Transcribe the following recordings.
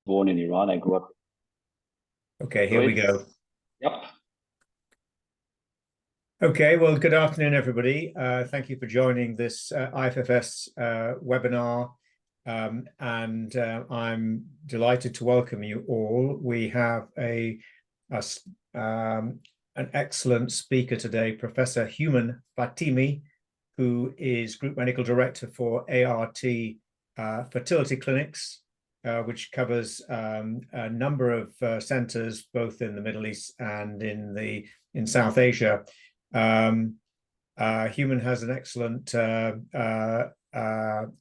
born in Iran. I grew up. Okay, here we go. Yep. Okay, well, good afternoon, everybody. Thank you for joining this IFFS webinar. I'm delighted to welcome you all. We have an excellent speaker today, Professor Human Fatemi, who is Group Medical Director for ART Fertility Clinics, which covers a number of centers, both in the Middle East and in South Asia. Human has an excellent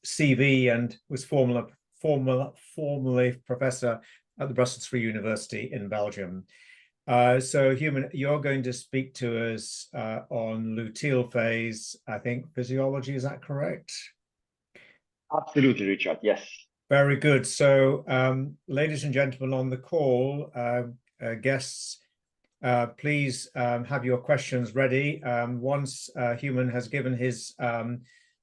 CV and was formerly professor at the Brussels Free University in Belgium. So Human, you're going to speak to us on luteal phase, I think, physiology, is that correct? Absolutely, Richard, yes. Very good. So ladies and gentlemen on the call, guests, please have your questions ready. Once Human has given his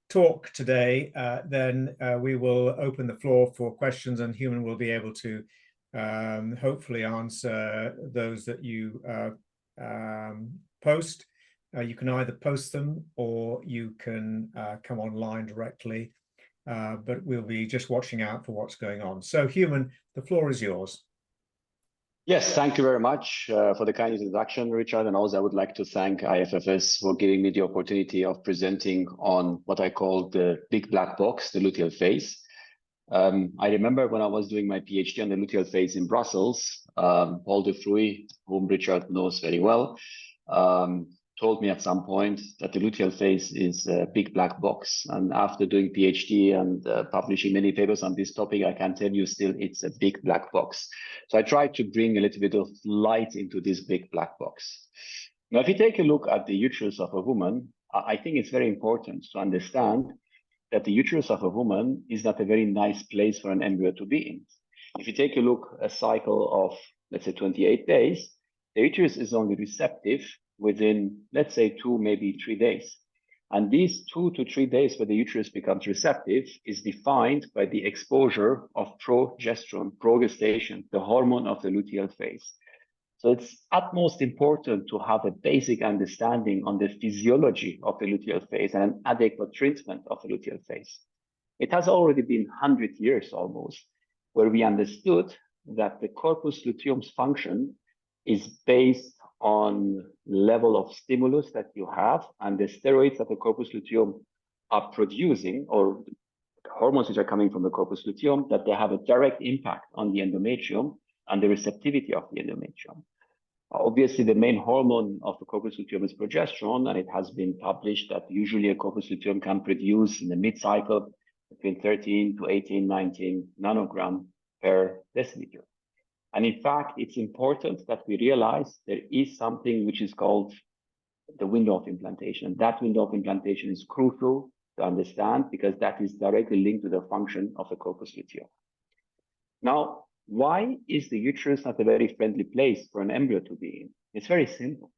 talk today, then we will open the floor for questions, and Human will be able to hopefully answer those that you post. You can either post them or you can come online directly, but we'll be just watching out for what's going on. So Human, the floor is yours. Yes, thank you very much for the kind introduction, Richard. And also I would like to thank IFFS for giving me the opportunity of presenting on what I call the big black box, the luteal phase. I remember when I was doing my PhD on the luteal phase in Brussels, Paul de Fruy, whom Richard knows very well, told me at some point that the luteal phase is a big black box. And after doing PhD and publishing many papers on this topic, I can tell you still it's a big black box. So I tried to bring a little bit of light into this big black box. Now, if you take a look at the uterus of a woman, I think it's very important to understand that the uterus of a woman is not a very nice place for an embryo to be in. If you take a look, a cycle of, let's say, 28 days, the uterus is only receptive within, let's say, 2, maybe 3 days. And these 2 to 3 days where the uterus becomes receptive is defined by the exposure of progestation, the hormone of the luteal phase. So it's utmost important to have a basic understanding on the physiology of the luteal phase and an adequate treatment of the luteal phase. It has already been 100 years almost, where we understood that the corpus luteum's function is based on level of stimulus that you have and the steroids that the corpus luteum are producing, or hormones which are coming from the corpus luteum, that they have a direct impact on the endometrium and the receptivity of the endometrium. Obviously, the main hormone of the corpus luteum is progesterone, and it has been published that usually a corpus luteum can produce in the mid-cycle between 13 to 18, 19 nanogram per deciliter. And in fact, it's important that we realize there is something which is called the window of implantation. That window of implantation is crucial to understand because that is directly linked to the function of the corpus luteum. Now, why is the uterus not a very friendly place for an embryo to be in? It's very simple.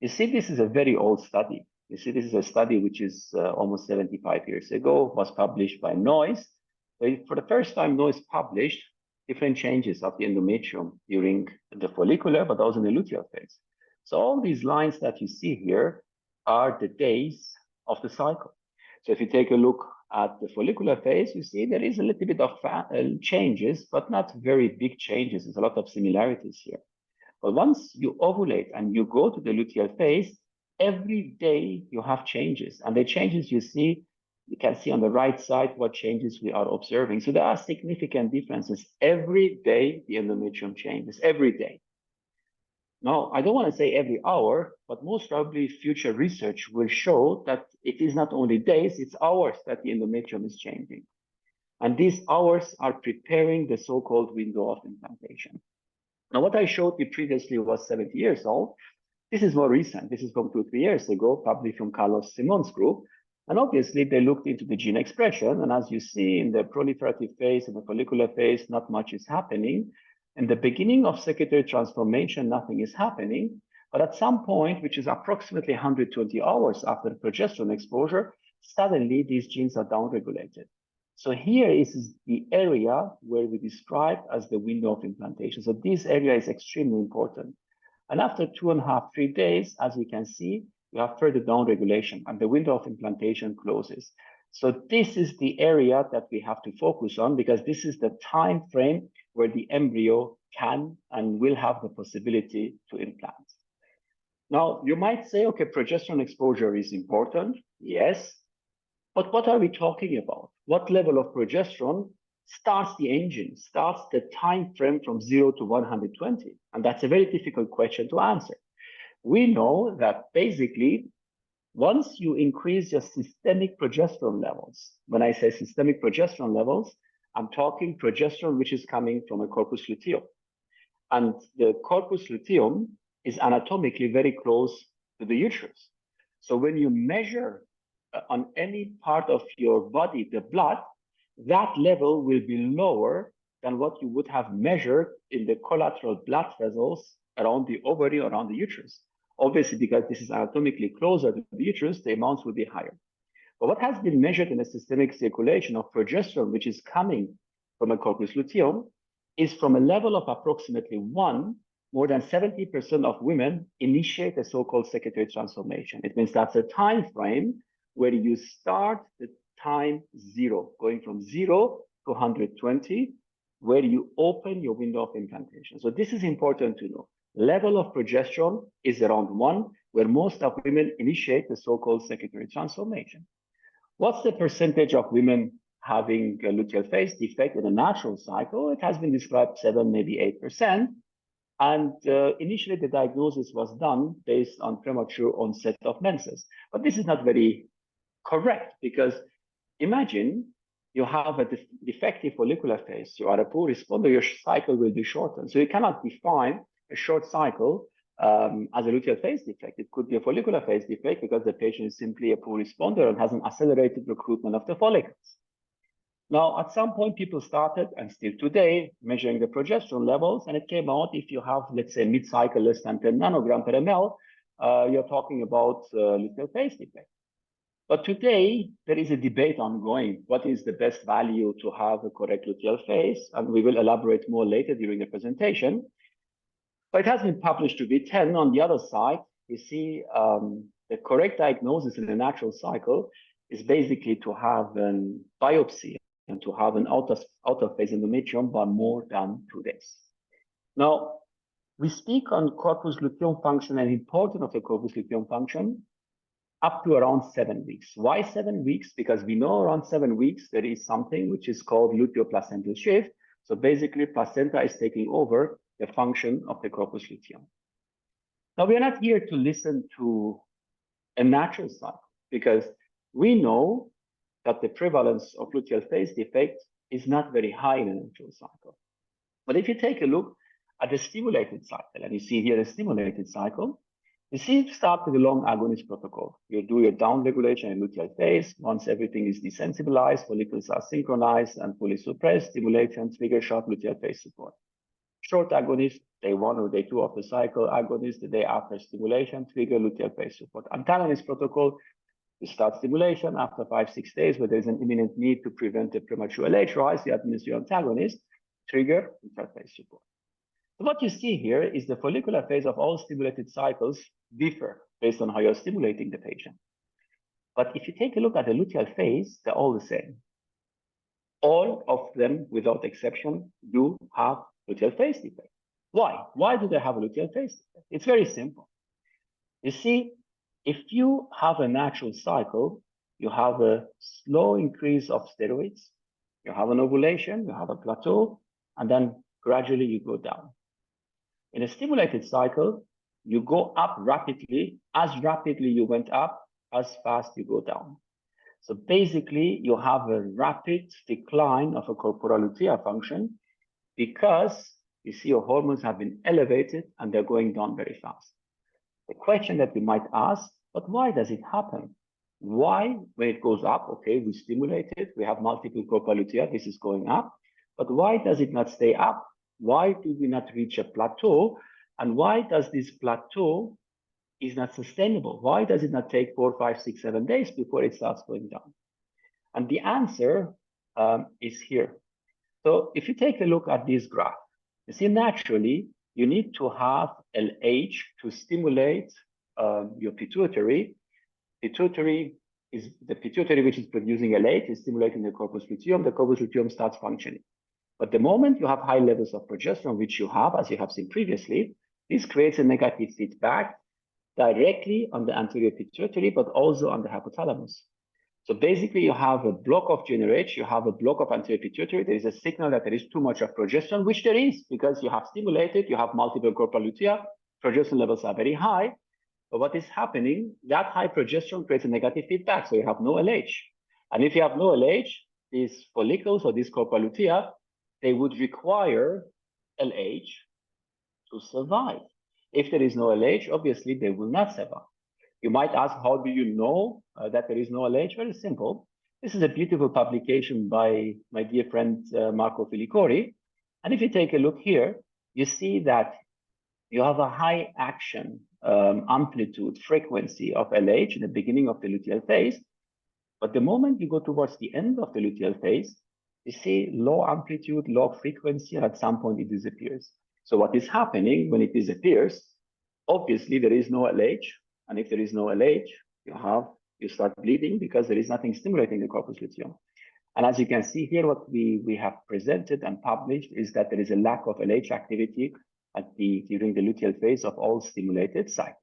You see, this is a very old study. You see, this is a study which is almost 75 years ago, was published by Noyes. So for the first time, Noyes published different changes of the endometrium during the follicular, but also in the luteal phase. So all these lines that you see here are the days of the cycle. So if you take a look at the follicular phase, you see there is a little bit of changes, but not very big changes. There's a lot of similarities here. But once you ovulate and you go to the luteal phase, every day you have changes. And the changes you can see on the right side what changes we are observing. So there are significant differences. Every day the endometrium changes, every day. Now, I don't want to say every hour, but most probably future research will show that it is not only days, it's hours that the endometrium is changing. And these hours are preparing the so-called window of implantation. Now, what I showed you previously was 70 years old. This is more recent. This is from 2-3 years ago, probably from Carlos Simon's group. And obviously, they looked into the gene expression. And as you see in the proliferative phase and the follicular phase, not much is happening. In the beginning of secondary transformation, nothing is happening. But at some point, which is approximately 120 hours after the progesterone exposure, suddenly these genes are downregulated. So here is the area where we describe as the window of implantation. So this area is extremely important. And after 2.5, 3 days, as we can see, you have further down regulation and the window of implantation closes. So this is the area that we have to focus on because this is the time frame where the embryo can and will have the possibility to implant. Now, you might say, okay, progesterone exposure is important. Yes. But what are we talking about? What level of progesterone starts the engine, starts the time frame from 0 to 120? And that's a very difficult question to answer. We know that basically, once you increase your systemic progesterone levels, when I say systemic progesterone levels, I'm talking progesterone which is coming from a corpus luteum. And the corpus luteum is anatomically very close to the uterus. So when you measure on any part of your body the blood, that level will be lower than what you would have measured in the collateral blood vessels around the ovary or around the uterus. Obviously, because this is anatomically closer to the uterus, the amounts will be higher. But what has been measured in the systemic circulation of progesterone, which is coming from a corpus luteum, is from a level of approximately 1, more than 70% of women initiate a so-called secretory transformation. It means that's a time frame where you start the time 0, going from 0 to 120, where you open your window of implantation. So this is important to know. Level of progesterone is around 1, where most of women initiate the so-called secretory transformation. What's the percentage of women having a luteal phase defect in a natural cycle? It has been described 7, maybe 8%. And initially, the diagnosis was done based on premature onset of menses. But this is not very correct because imagine you have a defective follicular phase. You are a poor responder, your cycle will be shortened. So you cannot define a short cycle as a luteal phase defect. It could be a follicular phase defect because the patient is simply a poor responder and has an accelerated recruitment of the follicles. Now, at some point, people started, and still today, measuring the progesterone levels, and it came out if you have, let's say, mid-cycle less than 10 nanogram per ml, you're talking about luteal phase defect. But today, there is a debate ongoing. What is the best value to have a correct luteal phase? And we will elaborate more later during the presentation. But it has been published to be 10. On the other side, you see the correct diagnosis in the natural cycle is basically to have a biopsy and to have an out-of-phase endometrium by more than 2 days. Now, we speak on corpus luteum function and importance of the corpus luteum function up to around 7 weeks. Why 7 weeks? Because we know around 7 weeks, there is something which is called luteoplacental shift. So basically, placenta is taking over the function of the corpus luteum. Now, we are not here to listen to a natural cycle because we know that the prevalence of luteal phase defect is not very high in a natural cycle. But if you take a look at the stimulated cycle, and you see here a stimulated cycle, you see it start with a long agonist protocol. You do your down regulation in luteal phase. Once everything is desensibilized, follicles are synchronized and fully suppressed, stimulation, trigger sharp luteal phase support. Short agonist, day 1 or day 2 of the cycle, agonist, the day after stimulation, trigger luteal phase support. Antagonist protocol, you start stimulation after 5-6 days, where there's an imminent need to prevent a premature LH rise, you administer your antagonist, trigger luteal phase support. So what you see here is the follicular phase of all stimulated cycles differ based on how you're stimulating the patient. But if you take a look at the luteal phase, they're all the same. All of them, without exception, do have luteal phase defect. Why? Why do they have a luteal phase defect? It's very simple. You see, if you have a natural cycle, you have a slow increase of steroids, you have an ovulation, you have a plateau, and then gradually you go down. In a stimulated cycle, you go up rapidly. As rapidly you went up, as fast you go down. So basically, you have a rapid decline of a corporal luteal function because you see your hormones have been elevated and they're going down very fast. The question that we might ask, but why does it happen? Why, when it goes up, okay, we stimulate it, we have multiple corporal lutea, this is going up, but why does it not stay up? Why do we not reach a plateau? And why does this plateau is not sustainable? Why does it not take 4, 5, 6, 7 days before it starts going down? And the answer is here. So if you take a look at this graph, you see naturally you need to have LH to stimulate your pituitary. Pituitary is the pituitary which is producing LH is stimulating the corpus luteum. The corpus luteum starts functioning. But the moment you have high levels of progesterone, which you have, as you have seen previously, this creates a negative feedback directly on the anterior pituitary, but also on the hypothalamus. So basically, you have a block of GnRH, you have a block of anterior pituitary. There is a signal that there is too much of progesterone, which there is because you have stimulated, you have multiple corpora lutea, progesterone levels are very high. But what is happening, that high progesterone creates a negative feedback, so you have no LH. And if you have no LH, these follicles or these corpora lutea, they would require LH to survive. If there is no LH, obviously they will not survive. You might ask, how do you know that there is no LH? Very simple. This is a beautiful publication by my dear friend Marco Filicori. And if you take a look here, you see that you have a high action amplitude frequency of LH in the beginning of the luteal phase. But the moment you go towards the end of the luteal phase, you see low amplitude, low frequency, and at some point it disappears. So what is happening when it disappears? Obviously, there is no LH. And if there is no LH, you start bleeding because there is nothing stimulating the corpus luteum. And as you can see here, what we have presented and published is that there is a lack of LH activity during the luteal phase of all stimulated cycles.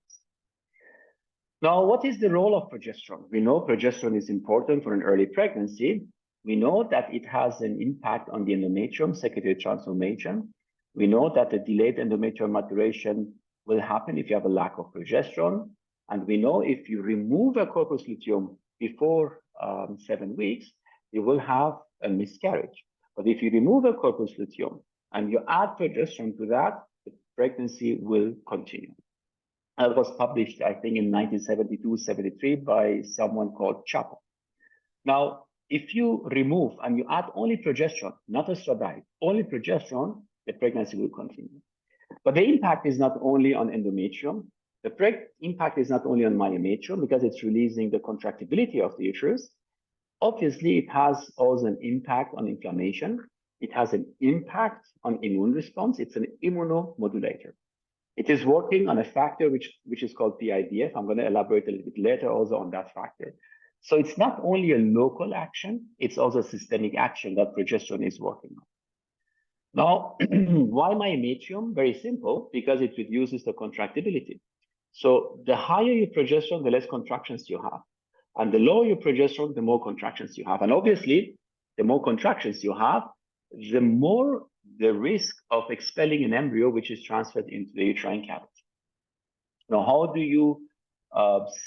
Now, what is the role of progesterone? We know progesterone is important for an early pregnancy. We know that it has an impact on the endometrium, secondary transformation. We know that the delayed endometrial maturation will happen if you have a lack of progesterone. And we know if you remove a corpus luteum before 7 weeks, you will have a miscarriage. But if you remove a corpus luteum and you add progesterone to that, the pregnancy will continue. That was published, I think, in 1972-73 by someone called Chappell. Now, if you remove and you add only progesterone, not estradiol, only progesterone, the pregnancy will continue. But the impact is not only on endometrium. The impact is not only on myometrium because it's releasing the contractibility of the uterus. Obviously, it has also an impact on inflammation. It has an impact on immune response. It's an immunomodulator. It is working on a factor which is called PIDF. I'm going to elaborate a little bit later also on that factor. So it's not only a local action, it's also a systemic action that progesterone is working on. Now, why myometrium? Very simple, because it reduces the contractibility. So the higher your progesterone, the less contractions you have. And the lower your progesterone, the more contractions you have. And obviously, the more contractions you have, the more the risk of expelling an embryo which is transferred into the uterine cavity. Now, how do you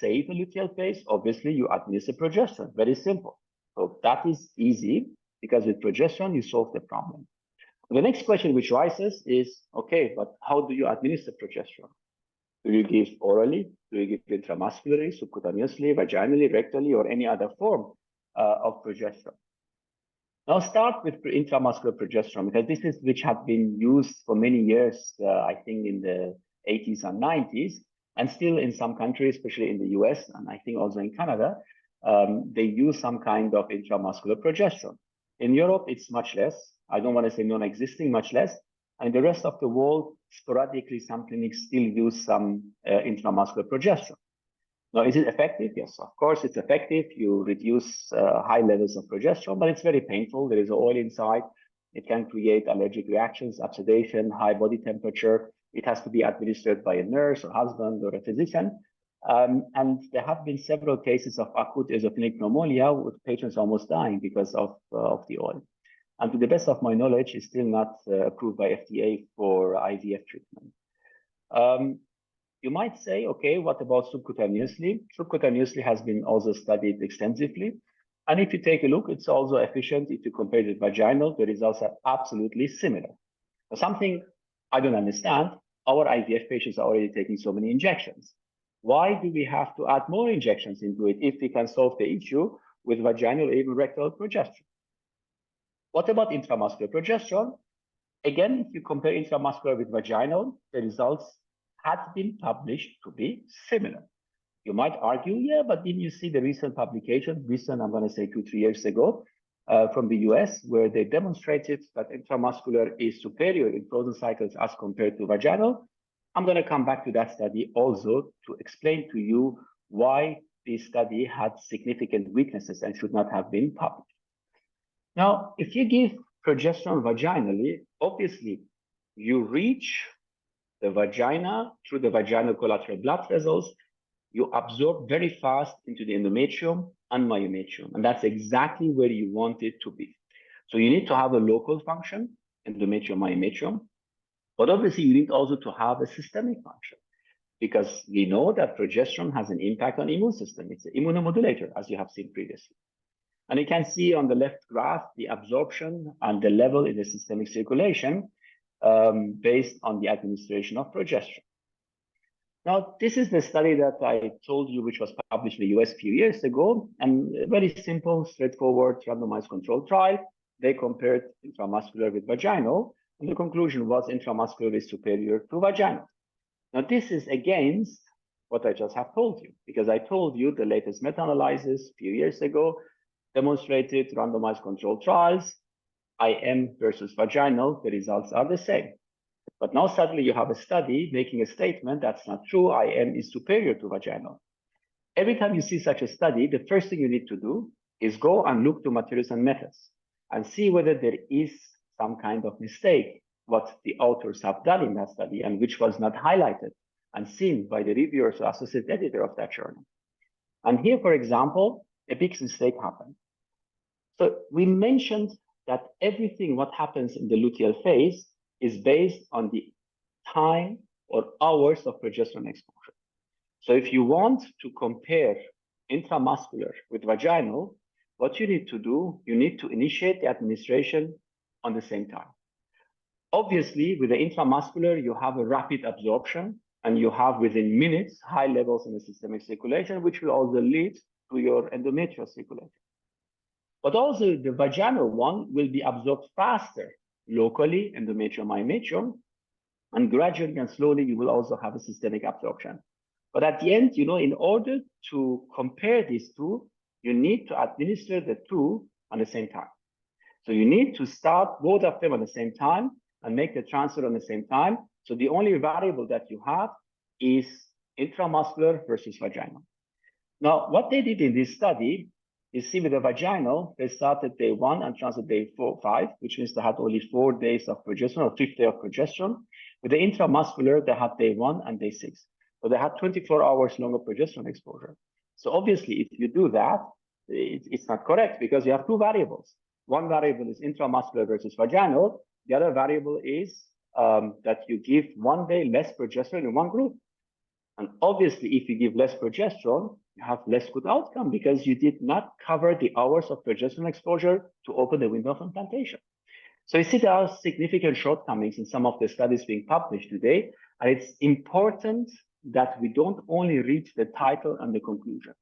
save a luteal phase? Obviously, you administer progesterone. Very simple. So that is easy because with progesterone, you solve the problem. The next question which rises is, okay, but how do you administer progesterone? Do you give orally? Do you give intramuscularly, subcutaneously, vaginally, rectally, or any other form of progesterone? Now start with intramuscular progesterone because this is which have been used for many years, I think in the 80s and 90s, and still in some countries, especially in the US, and I think also in Canada, they use some kind of intramuscular progesterone. In Europe, it's much less. I don't want to say non-existing, much less. And in the rest of the world, sporadically, some clinics still use some intramuscular progesterone. Now, is it effective? Yes, of course, it's effective. You reduce high levels of progesterone, but it's very painful. There is oil inside. It can create allergic reactions, oxidation, high body temperature. It has to be administered by a nurse or husband or a physician. And there have been several cases of acute eosinophilic pneumonia with patients almost dying because of the oil. And to the best of my knowledge, it's still not approved by FDA for IVF treatment. You might say, okay, what about subcutaneously? Subcutaneously has been also studied extensively. And if you take a look, it's also efficient. If you compare it with vaginal, the results are absolutely similar. Now, something I don't understand, our IVF patients are already taking so many injections. Why do we have to add more injections into it if we can solve the issue with vaginal or even rectal progesterone? What about intramuscular progesterone? Again, if you compare intramuscular with vaginal, the results had been published to be similar. You might argue, yeah, but didn't you see the recent publication, recent, I'm going to say 2-3 years ago, from the US, where they demonstrated that intramuscular is superior in frozen cycles as compared to vaginal. I'm going to come back to that study also to explain to you why this study had significant weaknesses and should not have been published. Now, if you give progesterone vaginally, obviously you reach the vagina through the vaginal collateral blood vessels, you absorb very fast into the endometrium and myometrium, and that's exactly where you want it to be. So you need to have a local function, endometrium, myometrium, but obviously you need also to have a systemic function, because we know that progesterone has an impact on the immune system. It's an immunomodulator, as you have seen previously. And you can see on the left graph the absorption and the level in the systemic circulation based on the administration of progesterone. Now, this is the study that I told you, which was published in the US a few years ago, and a very simple, straightforward, randomized controlled trial. They compared intramuscular with vaginal, and the conclusion was intramuscular is superior to vaginal. Now, this is against what I just have told you, because I told you the latest meta-analysis a few years ago demonstrated randomized controlled trials, IM versus vaginal, the results are the same. But now suddenly you have a study making a statement that's not true, IM is superior to vaginal. Every time you see such a study, the first thing you need to do is go and look to materials and methods and see whether there is some kind of mistake, what the authors have done in that study and which was not highlighted and seen by the reviewers or associate editor of that journal. And here, for example, a big mistake happened. So we mentioned that everything what happens in the luteal phase is based on the time or hours of progesterone exposure. So if you want to compare intramuscular with vaginal, what you need to do, you need to initiate the administration on the same time. Obviously, with the intramuscular, you have a rapid absorption and you have within minutes high levels in the systemic circulation, which will also lead to your endometrial circulation. But also the vaginal one will be absorbed faster locally, endometrium, myometrium, and gradually and slowly you will also have a systemic absorption. But at the end, in order to compare these two, you need to administer the two at the same time. So you need to start both of them at the same time and make the transfer at the same time. So the only variable that you have is intramuscular versus vaginal. Now, what they did in this study, you see with the vaginal, they started day 1 and transferred day 5, which means they had only 4 days of progesterone or 5th day of progesterone. With the intramuscular, they had day 1 and day 6. So they had 24 hours longer progesterone exposure. So obviously, if you do that, it's not correct because you have two variables. One variable is intramuscular versus vaginal. The other variable is that you give 1 day less progesterone in one group. And obviously, if you give less progesterone, you have less good outcome because you did not cover the hours of progesterone exposure to open the window of implantation. So you see there are significant shortcomings in some of the studies being published today. And it's important that we don't only read the title and the conclusion.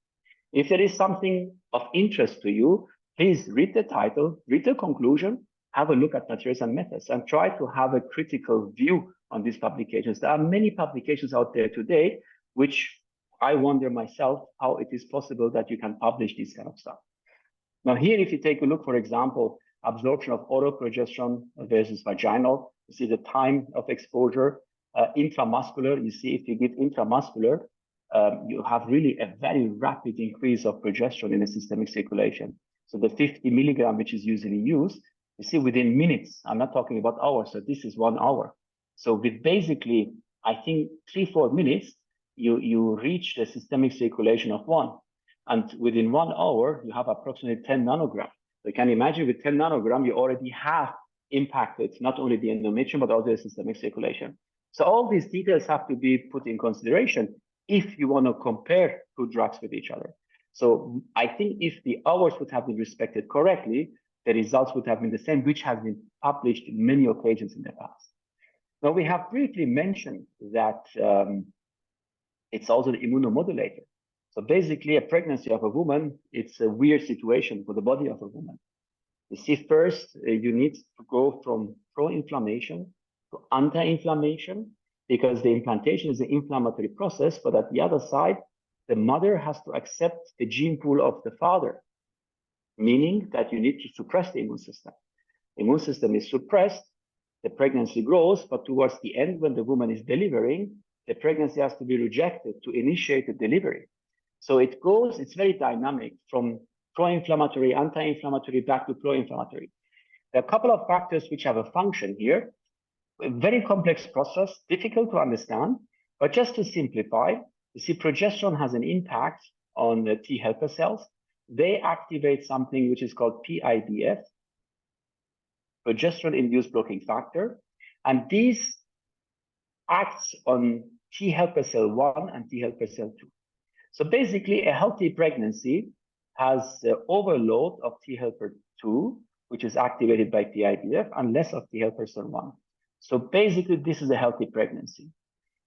If there is something of interest to you, please read the title, read the conclusion, have a look at materials and methods, and try to have a critical view on these publications. There are many publications out there today, which I wonder myself how it is possible that you can publish this kind of stuff. Now here, if you take a look, for example, absorption of oral progesterone versus vaginal, you see the time of exposure, intramuscular, you see if you give intramuscular, you have really a very rapid increase of progesterone in the systemic circulation. So the 50 milligram, which is usually used, you see within minutes, I'm not talking about hours, so this is 1 hour. So with basically, I think 3-4 minutes, you reach the systemic circulation of 1. And within 1 hour, you have approximately 10 nanogram. So you can imagine with 10 nanogram, you already have impacted not only the endometrium, but also the systemic circulation. So all these details have to be put in consideration if you want to compare two drugs with each other. So I think if the hours would have been respected correctly, the results would have been the same, which has been published in many occasions in the past. Now, we have briefly mentioned that it's also the immunomodulator. So basically, a pregnancy of a woman, it's a weird situation for the body of a woman. You see, first, you need to go from pro-inflammation to anti-inflammation, because the implantation is an inflammatory process, but at the other side, the mother has to accept the gene pool of the father, meaning that you need to suppress the immune system. The immune system is suppressed, the pregnancy grows, but towards the end, when the woman is delivering, the pregnancy has to be rejected to initiate the delivery. So it goes, it's very dynamic from pro-inflammatory, anti-inflammatory back to pro-inflammatory. There are a couple of factors which have a function here. A very complex process, difficult to understand, but just to simplify, you see progesterone has an impact on the T helper cells. They activate something which is called PIDF, progesterone-induced blocking factor, and these acts on T helper cell 1 and T helper cell 2. So basically, a healthy pregnancy has the overload of T helper 2, which is activated by PIDF, and less of T helper cell 1. So basically, this is a healthy pregnancy.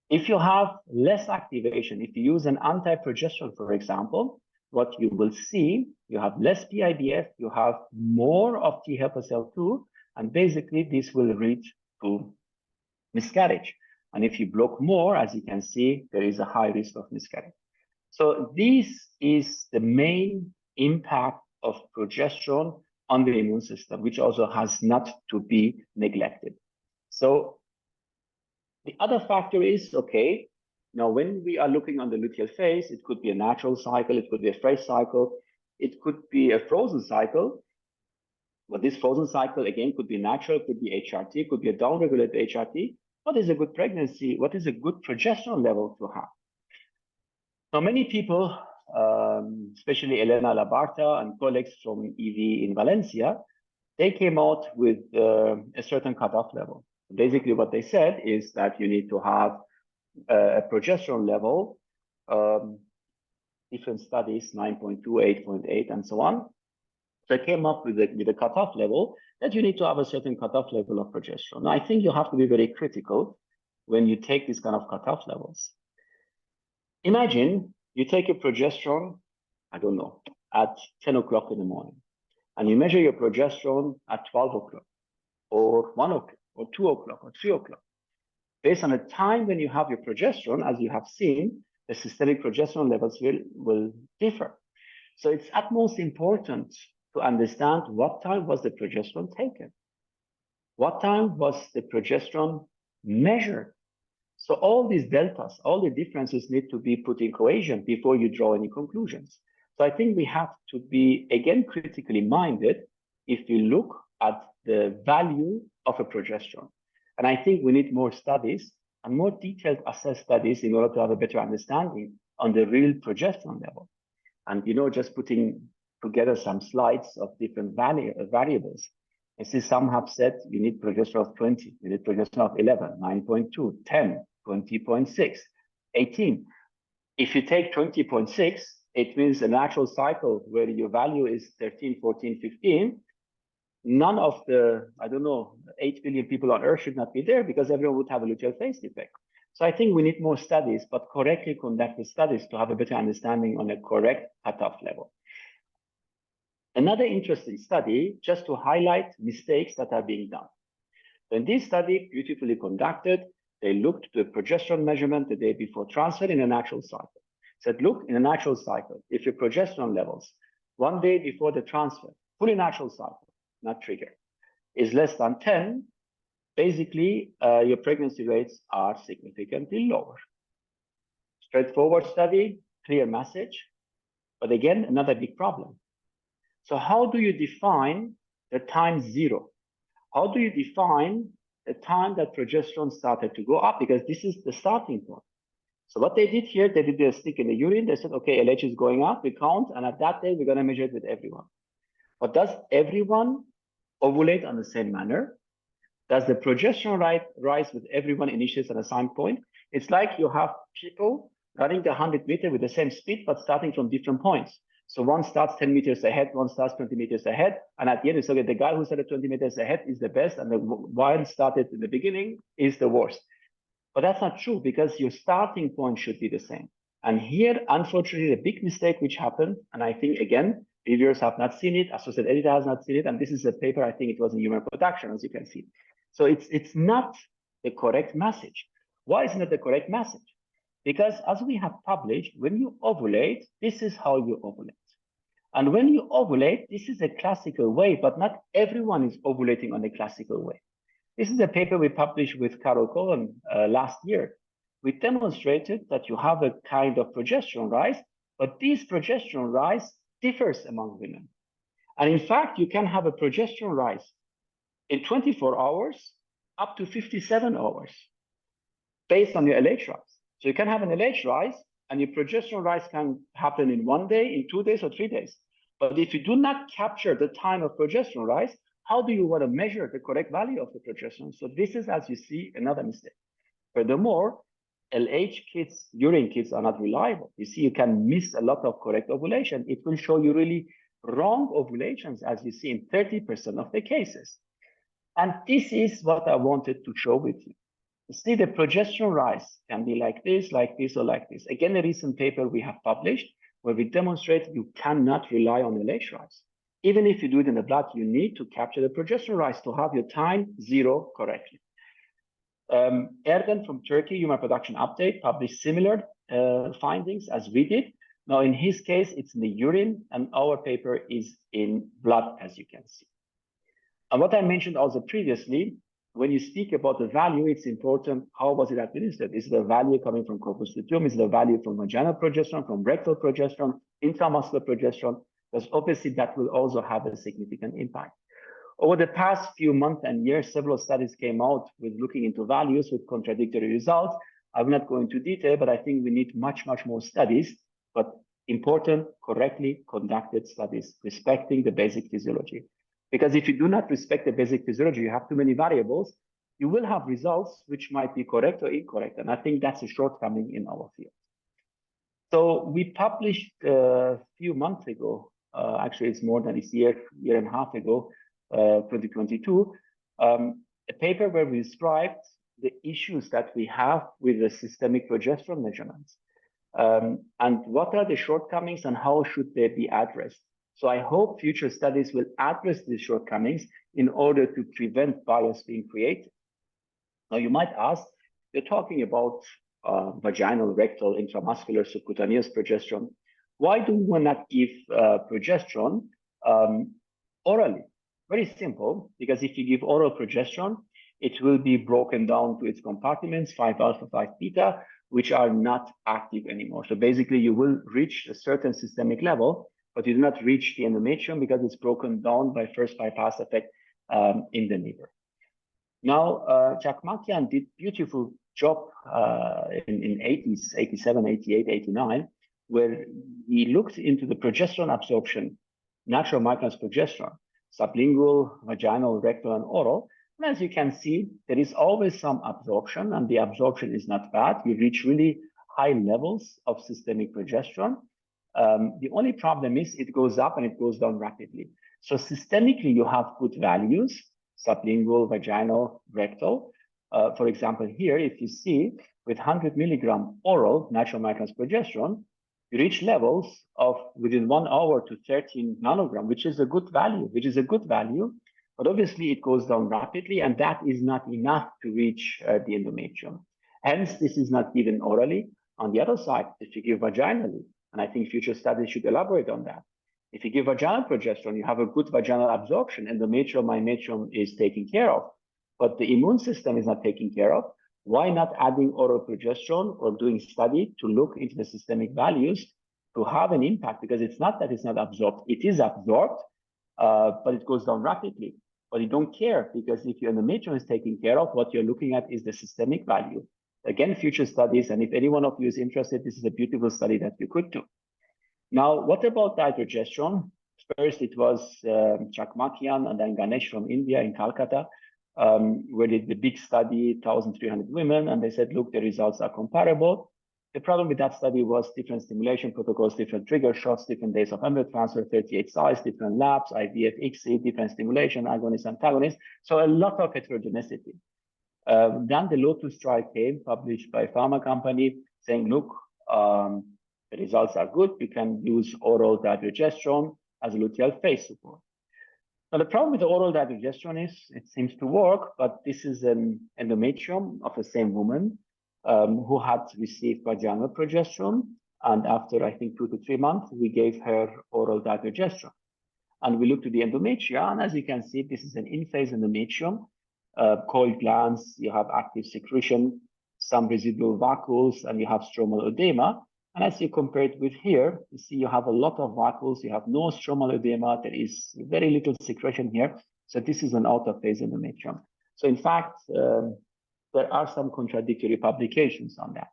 If you have less activation, if you use an anti-progesterone, for example, what you will see, you have less PIDF, you have more of T helper cell 2, and basically this will lead to miscarriage. And if you block more, as you can see, there is a high risk of miscarriage. So this is the main impact of progesterone on the immune system, which also has not to be neglected. So the other factor is, okay, now when we are looking on the luteal phase, it could be a natural cycle, it could be a fresh cycle, it could be a frozen cycle. But this frozen cycle, again, could be natural, could be HRT, could be a downregulated HRT. What is a good pregnancy? What is a good progesterone level to have? Now, many people, especially Elena Labarta and colleagues from EV in Valencia, they came out with a certain cutoff level. Basically, what they said is that you need to have a progesterone level, different studies, 9.2, 8.8, and so on. So I came up with a cutoff level that you need to have a certain cutoff level of progesterone. Now, I think you have to be very critical when you take these kind of cutoff levels. Imagine you take a progesterone, I don't know, at 10 o'clock in the morning, and you measure your progesterone at 12 o'clock, or 1 o'clock, or 2 o'clock, or 3 o'clock. Based on the time when you have your progesterone, as you have seen, the systemic progesterone levels will differ. So it's utmost important to understand what time was the progesterone taken. What time was the progesterone measured? So all these deltas, all the differences need to be put in equation before you draw any conclusions. So I think we have to be, again, critically minded if we look at the value of a progesterone. And I think we need more studies and more detailed assessed studies in order to have a better understanding on the real progesterone level. And, you know, just putting together some slides of different variables. I see some have said you need progesterone of 20, you need progesterone of 11, 9.2, 10, 20.6, 18. If you take 20.6, it means a natural cycle where your value is 13, 14, 15. None of the, I don't know, 8 billion people on Earth should not be there because everyone would have a luteal phase defect. So I think we need more studies, but correctly conducted studies to have a better understanding on a correct cutoff level. Another interesting study, just to highlight mistakes that are being done. In this study, beautifully conducted, they looked at the progesterone measurement the day before transfer in a natural cycle. Said, look, in a natural cycle, if your progesterone levels 1 day before the transfer, fully natural cycle, not trigger, is less than 10, basically your pregnancy rates are significantly lower. Straightforward study, clear message, but again, another big problem. So how do you define the time zero? How do you define the time that progesterone started to go up? Because this is the starting point. So what they did here, they did a stick in the urine. They said, okay, LH is going up, we count, and at that day, we're going to measure it with everyone. But does everyone ovulate on the same manner? Does the progesterone rise with everyone initiates at the same point? It's like you have people running the 100 meter with the same speed, but starting from different points. So one starts 10 meters ahead, one starts 20 meters ahead. And at the end, it's okay, the guy who started 20 meters ahead is the best, and the one started in the beginning is the worst. But that's not true because your starting point should be the same. And here, unfortunately, a big mistake which happened, and I think, again, reviewers have not seen it, associate editor has not seen it, and this is a paper, I think it was in Human Production, as you can see. So it's not the correct message. Why is it not the correct message? Because as we have published, when you ovulate, this is how you ovulate. And when you ovulate, this is a classical way, but not everyone is ovulating on the classical way. This is a paper we published with Carol Cohen last year. We demonstrated that you have a kind of progesterone rise, but this progesterone rise differs among women. And in fact, you can have a progesterone rise in 24 hours up to 57 hours based on your LH rise. So you can have an LH rise and your progesterone rise can happen in 1 day, in 2 days, or 3 days. But if you do not capture the time of progesterone rise, how do you want to measure the correct value of the progesterone? So this is, as you see, another mistake. Furthermore, LH kits, urine kits are not reliable. You see, you can miss a lot of correct ovulation. It will show you really wrong ovulations, as you see in 30% of the cases. And this is what I wanted to show with you. You see, the progesterone rise can be like this, or like this. Again, a recent paper we have published where we demonstrate you cannot rely on LH rise. Even if you do it in the blood, you need to capture the progesterone rise to have your time zero correctly. Erden from Turkey, Human Production Update, published similar findings as we did. Now, in his case, it's in the urine, and our paper is in blood, as you can see. And what I mentioned also previously, when you speak about the value, it's important, how was it administered? Is the value coming from corpus luteum? Is the value from vaginal progesterone, from rectal progesterone, intramuscular progesterone? Because obviously that will also have a significant impact. Over the past few months and years, several studies came out with looking into values with contradictory results. I will not go into detail, but I think we need much, much more studies, but important, correctly conducted studies, respecting the basic physiology. Because if you do not respect the basic physiology, you have too many variables, you will have results which might be correct or incorrect. And I think that's a shortcoming in our field. So we published a few months ago, actually it's more than a year and a half ago, 2022, a paper where we described the issues that we have with the systemic progesterone measurements. And what are the shortcomings and how should they be addressed? So I hope future studies will address these shortcomings in order to prevent bias being created. Now you might ask, you're talking about vaginal, rectal, intramuscular, subcutaneous progesterone. Why do we not give progesterone orally? Very simple, because if you give oral progesterone, it will be broken down to its compartments, 5-alpha, 5-beta, which are not active anymore. So basically you will reach a certain systemic level, but you do not reach the endometrium because it's broken down by first bypass effect in the liver. Now, Chakmakian did beautiful job in 80s, 87, 88, 89, where he looked into the progesterone absorption, natural micronized progesterone, sublingual, vaginal, rectal, and oral. And as you can see, there is always some absorption, and the absorption is not bad. You reach really high levels of systemic progesterone. The only problem is it goes up and it goes down rapidly. So systemically, you have good values, sublingual, vaginal, rectal. For example, here, if you see with 100 milligram oral natural micronized progesterone, you reach levels of within 1 hour to 13 nanogram, which is a good value, but obviously it goes down rapidly, and that is not enough to reach the endometrium. Hence, this is not given orally. On the other side, if you give vaginally, and I think future studies should elaborate on that. If you give vaginal progesterone, you have a good vaginal absorption, endometrium, myometrium is taken care of, but the immune system is not taken care of. Why not adding oral progesterone or doing study to look into the systemic values to have an impact? Because it's not that it's not absorbed, it is absorbed, but it goes down rapidly. But you don't care, because if your endometrium is taken care of, what you're looking at is the systemic value. Again, future studies, and if any one of you is interested, this is a beautiful study that you could do. Now, what about dihydrogesterone? First, it was Chakmakian and then Ganesh from India in Calcutta, where they did the big study, 1,300 women, and they said, look, the results are comparable. The problem with that study was different stimulation protocols, different trigger shots, different days of embryo transfer, 38 sites, different labs, IVF, ICSI, different stimulation, agonist, antagonist. So a lot of heterogeneity. Then the Lotus trial came, published by a pharma company, saying, look, the results are good. You can use oral dihydrogesterone as a luteal phase support. Now, the problem with the oral dihydrogesterone is it seems to work, but this is an endometrium of the same woman who had received vaginal progesterone, And after, I think, 2 to 3 months, we gave her oral dydrogesterone. And we looked at the endometria, and as you can see, this is an in-phase endometrium, coiled glands, you have active secretion, some residual vacuoles, and you have stromal edema. And as you compare it with here, you see you have a lot of vacuoles, you have no stromal edema, there is very little secretion here. So this is an out-of-phase endometrium. So in fact, there are some contradictory publications on that.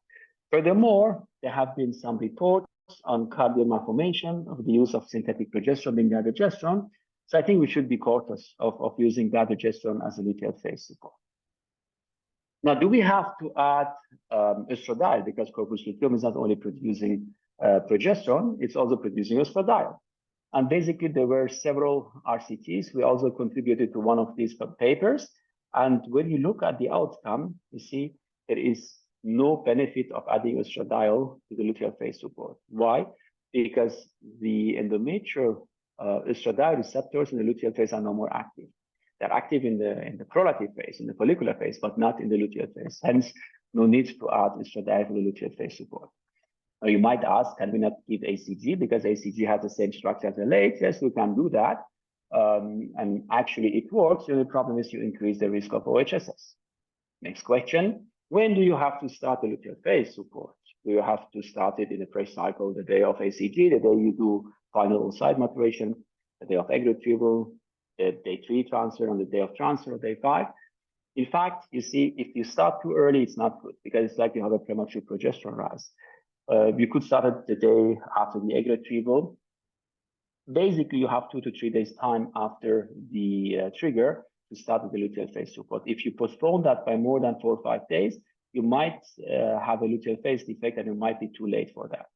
Furthermore, there have been some reports on cardiac malformation of the use of synthetic progesterone being dydrogesterone. So I think we should be cautious of using dydrogesterone as a luteal phase support. Now, do we have to add estradiol? Because corpus luteum is not only producing progesterone, it's also producing estradiol. And basically, there were several RCTs. We also contributed to one of these papers. And when you look at the outcome, you see there is no benefit of adding estradiol to the luteal phase support. Why? Because the endometrial estradiol receptors in the luteal phase are no more active. They're active in the prolactive phase, in the follicular phase, but not in the luteal phase. Hence, no need to add estradiol for the luteal phase support. Now, you might ask, can we not give ACG because ACG has the same structure as LH? Yes, we can do that. And actually, it works. The only problem is you increase the risk of OHSS. Next question. When do you have to start the luteal phase support? Do you have to start it in the fresh cycle, the day of ACG, the day you do final oocyte maturation, the day of egg retrieval, the day 3 transfer, on the day of transfer, day 5? In fact, you see, if you start too early, it's not good because it's like you have a premature progesterone rise. You could start it the day after the egg retrieval. Basically, you have 2 to 3 days time after the trigger to start with the luteal phase support. If you postpone that by more than 4 or 5 days, you might have a luteal phase defect and it might be too late for that.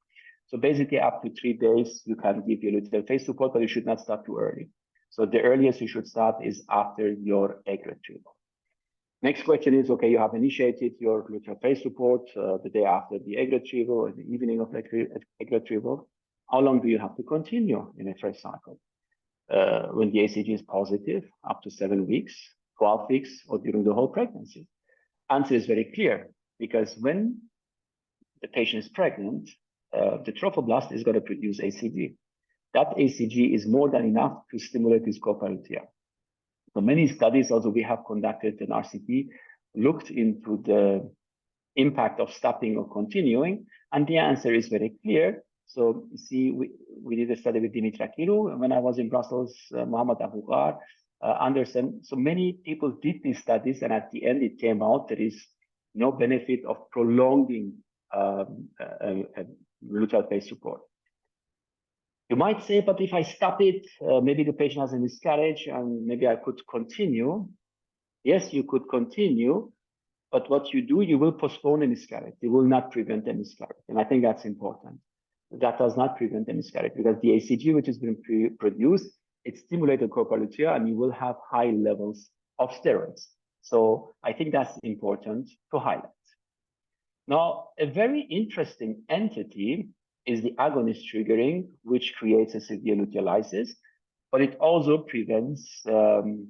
So basically, up to 3 days, you can give your luteal phase support, but you should not start too early. So the earliest you should start is after your egg retrieval. Next question is, okay, you have initiated your luteal phase support the day after the egg retrieval or the evening of egg retrieval. How long do you have to continue in a fresh cycle? When the ACG is positive, up to 7 weeks, 12 weeks, or during the whole pregnancy? Answer is very clear, because when the patient is pregnant, the trophoblast is going to produce ACG. That ACG is more than enough to stimulate this copper luteal. So many studies also we have conducted in RCT looked into the impact of stopping or continuing, and the answer is very clear. So you see, we did a study with Dimitra Kiru when I was in Brussels, Mohammed Abougar, Anderson. So many people did these studies, and at the end it came out there is no benefit of prolonging luteal phase support. You might say, but if I stop it, maybe the patient has a miscarriage and maybe I could continue. Yes, you could continue, but what you do, you will postpone a miscarriage. You will not prevent a miscarriage. And I think that's important. That does not prevent a miscarriage because the ACG, which has been produced, it stimulates the copper luteal and you will have high levels of steroids. So I think that's important to highlight. Now, a very interesting entity is the agonist triggering, which creates a severe luteolysis, but it also prevents the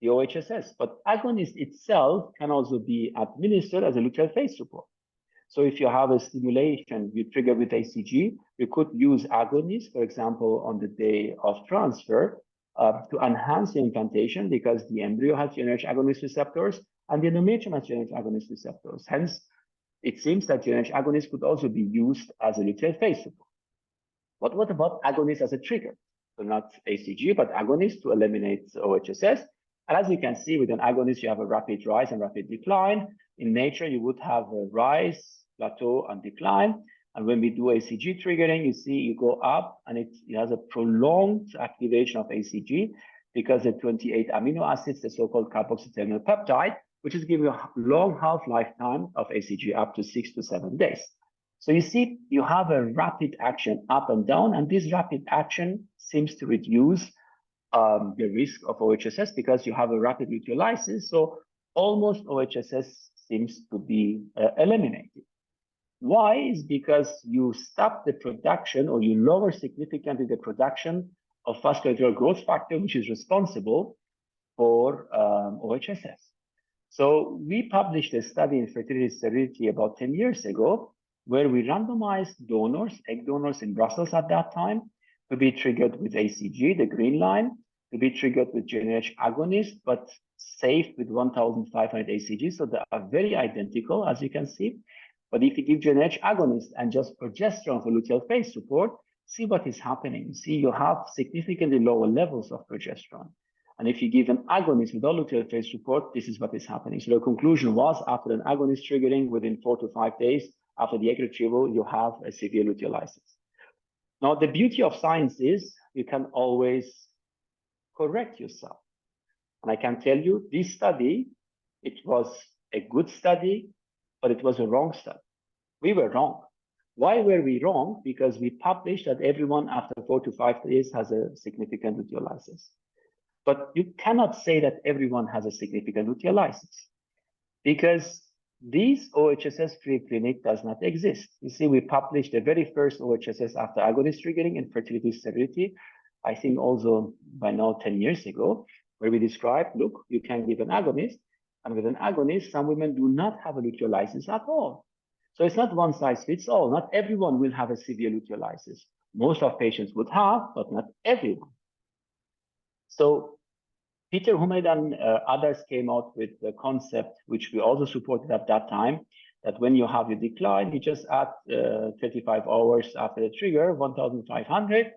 OHSS. But agonist itself can also be administered as a luteal phase support. So if you have a stimulation you trigger with ACG, you could use agonist, for example, on the day of transfer to enhance the implantation because the embryo has GnRH agonist receptors and the endometrium has GnRH agonist receptors. Hence, it seems that GnRH agonist could also be used as a luteal phase support. But what about agonist as a trigger? So not ACG, but agonist to eliminate OHSS. And as you can see, with an agonist, you have a rapid rise and rapid decline. In nature, you would have a rise, plateau, and decline. And when we do ACG triggering, you see you go up, and it has a prolonged activation of ACG because the 28 amino acids, the so-called carboxyl terminal peptide, which is giving you a long half-life time of ACG up to 6 to 7 days. So you see, you have a rapid action up and down, and this rapid action seems to reduce the risk of OHSS because you have a rapid luteolysis. So almost OHSS seems to be eliminated. Why? Is because you stop the production or you lower significantly the production of vascular growth factor, which is responsible for OHSS. So we published a study in fertility sterility about 10 years ago, where we randomized donors, egg donors in Brussels at that time, to be triggered with ACG, the green line, to be triggered with GnRH agonist, but safe with 1,500 ACG. So they are very identical, as you can see. But if you give GnRH agonist and just progesterone for luteal phase support, see what is happening. See, you have significantly lower levels of progesterone. And if you give an agonist without luteal phase support, this is what is happening. So the conclusion was, after an agonist triggering within 4 to 5 days after the egg retrieval, you have a severe luteal lysis. Now, the beauty of science is you can always correct yourself. And I can tell you, this study, it was a good study, but it was a wrong study. We were wrong. Why were we wrong? Because we published that everyone after 4 to 5 days has a significant luteal lysis. But you cannot say that everyone has a significant luteal lysis, because these OHSS preclinic does not exist. You see, we published the very first OHSS after agonist triggering in fertility sterility, I think also by now 10 years ago, where we described, look, you can give an agonist, and with an agonist, some women do not have a luteal lysis at all. So it's not one size fits all. Not everyone will have a severe luteal lysis. Most of patients would have, but not everyone. So Peter Humed and others came out with the concept, which we also supported at that time, that when you have your decline, you just add 35 hours after the trigger, 1,500.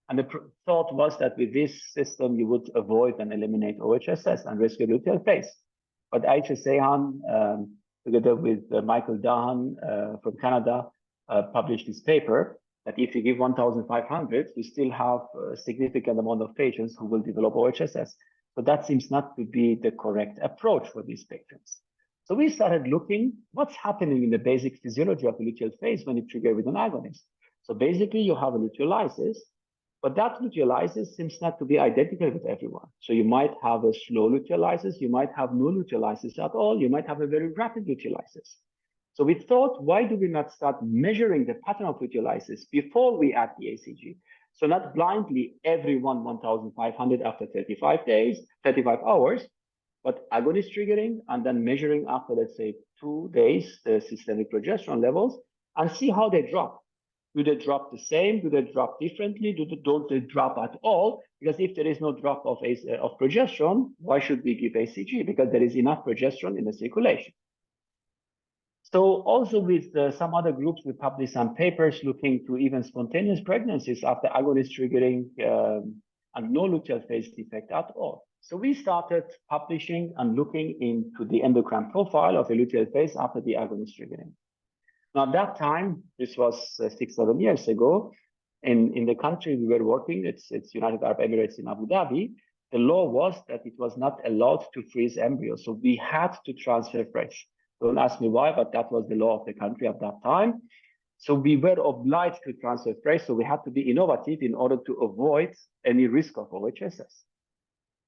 And the thought was that with this system, you would avoid and eliminate OHSS and rescue luteal phase. But Aisha Sehan, together with Michael Dahan from Canada, published this paper that if you give 1,500, you still have a significant amount of patients who will develop OHSS. So that seems not to be the correct approach for these patients. So we started looking what's happening in the basic physiology of the luteal phase when you trigger with an agonist. So basically you have a luteal lysis, but that luteal lysis seems not to be identical with everyone. So you might have a slow luteal lysis, you might have no luteal lysis at all, you might have a very rapid luteal lysis. So we thought, why do we not start measuring the pattern of luteal lysis before we add the ACG? So not blindly everyone 1,500 after 35 days, 35 hours, but agonist triggering and then measuring after, let's say, 2 days, the systemic progesterone levels, and see how they drop. Do they drop the same? Do they drop differently? Don't they drop at all? Because if there is no drop of progesterone, why should we give ACG? Because there is enough progesterone in the circulation. So also with some other groups, we published some papers looking to even spontaneous pregnancies after agonist triggering and no luteal phase defect at all. So we started publishing and looking into the endocrine profile of the luteal phase after the agonist triggering. Now, at that time, this was 6-7 years ago, in the country we were working, it's United Arab Emirates in Abu Dhabi, the law was that it was not allowed to freeze embryos. So we had to transfer fresh. Don't ask me why, but that was the law of the country at that time. So we were obliged to transfer fresh. So we had to be innovative in order to avoid any risk of OHSS.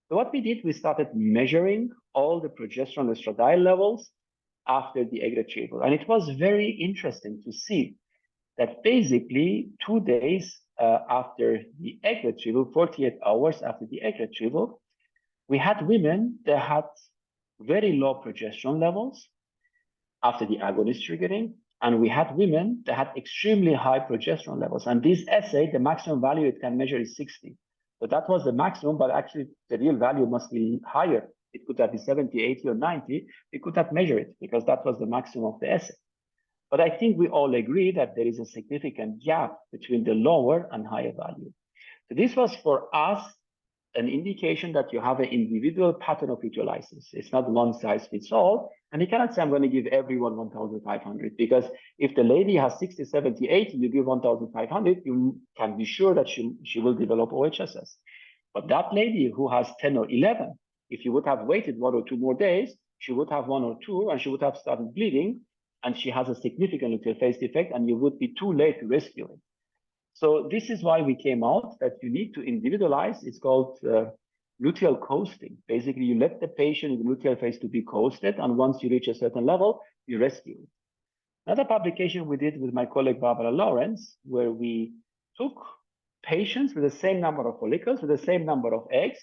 So what we did, we started measuring all the progesterone estradiol levels after the egg retrieval. And it was very interesting to see that basically 2 days after the egg retrieval, 48 hours after the egg retrieval, we had women that had very low progesterone levels after the agonist triggering, and we had women that had extremely high progesterone levels. And this assay, the maximum value it can measure is 60. So that was the maximum, but actually the real value must be higher. It could have been 70, 80, or 90. We could not measure it because that was the maximum of the assay. But I think we all agree that there is a significant gap between the lower and higher value. So this was for us an indication that you have an individual pattern of luteal lysis. It's not one size fits all. And you cannot say, I'm going to give everyone 1,500, because if the lady has 60, 70, 80, you give 1,500, you can be sure that she will develop OHSS. But that lady who has 10 or 11, if you would have waited 1 or 2 more days, she would have 1 or 2, and she would have started bleeding, and she has a significant luteal phase defect, and you would be too late to rescue it. So this is why we came out that you need to individualize. It's called luteal coasting. Basically, you let the patient in the luteal phase to be coasted, and once you reach a certain level, you rescue it. Another publication we did with my colleague Barbara Lawrence, where we took patients with the same number of follicles, with the same number of eggs,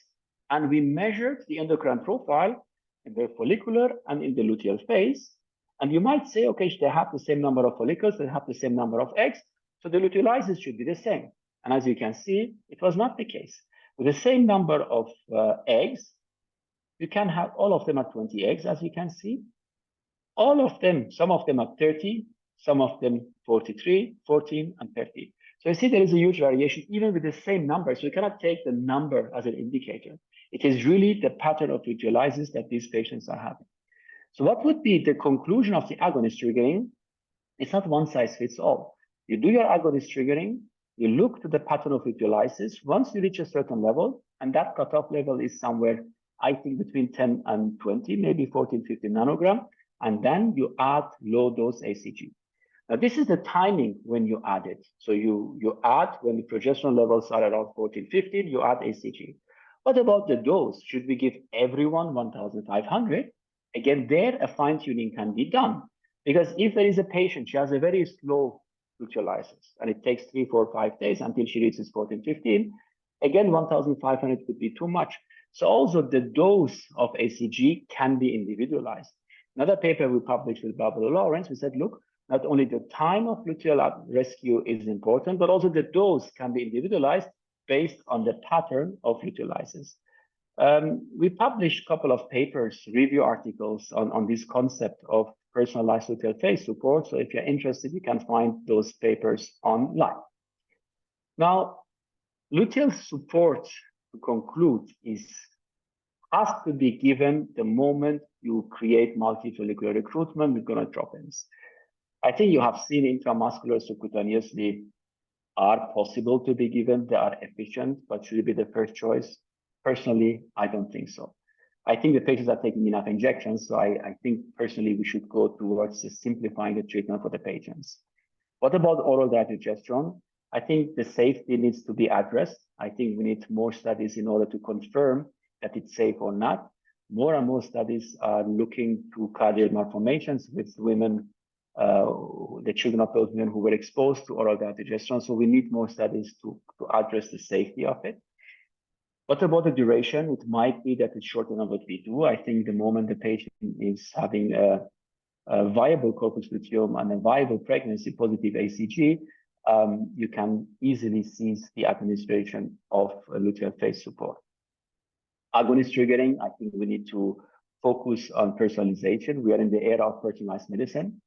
and we measured the endocrine profile in their follicular and in the luteal phase. And you might say, okay, they have the same number of follicles, they have the same number of eggs, so the luteal lysis should be the same. And as you can see, it was not the case. With the same number of eggs, you can have all of them at 20 eggs, as you can see. All of them, some of them at 30, some of them 43, 14, and 30. So you see there is a huge variation even with the same number. So you cannot take the number as an indicator. It is really the pattern of luteal lysis that these patients are having. So what would be the conclusion of the agonist triggering? It's not one size fits all. You do your agonist triggering, you look to the pattern of luteal lysis. Once you reach a certain level, and that cutoff level is somewhere, I think, between 10 and 20, maybe 14, 15 nanogram, and then you add low dose ACG. Now, this is the timing when you add it. So you add when the progesterone levels are around 14, 15, you add ACG. What about the dose? Should we give everyone 1,500? Again, there a fine-tuning can be done. Because if there is a patient, she has a very slow luteal lysis, and it takes 3, 4, 5 days until she reaches 14, 15, again, 1,500 could be too much. So also the dose of ACG can be individualized. Another paper we published with Barbara Lawrence, we said, look, not only the time of luteal rescue is important, but also the dose can be individualized based on the pattern of luteal lysis. We published a couple of papers, review articles on this concept of personalized luteal phase support. So if you're interested, you can find those papers online. Now, luteal support, to conclude, has to be given the moment you create multifollicular recruitment with gonad drop-ins. I think you have seen intramuscular subcutaneously are possible to be given. They are efficient, but should it be the first choice? Personally, I don't think so. I think the patients are taking enough injections, so I think personally we should go towards simplifying the treatment for the patients. What about oral dydrogesterone? I think the safety needs to be addressed. I think we need more studies in order to confirm that it's safe or not. More and more studies are looking to cardiac malformations with women, the children of those women who were exposed to oral dydrogesterone. So we need more studies to address the safety of it. What about the duration? It might be that it's shorter than what we do. I think the moment the patient is having a viable corpus luteum and a viable pregnancy positive ACG, you can easily cease the administration of luteal phase support. Agonist triggering, I think we need to focus on personalization. We are in the era of personalized medicine.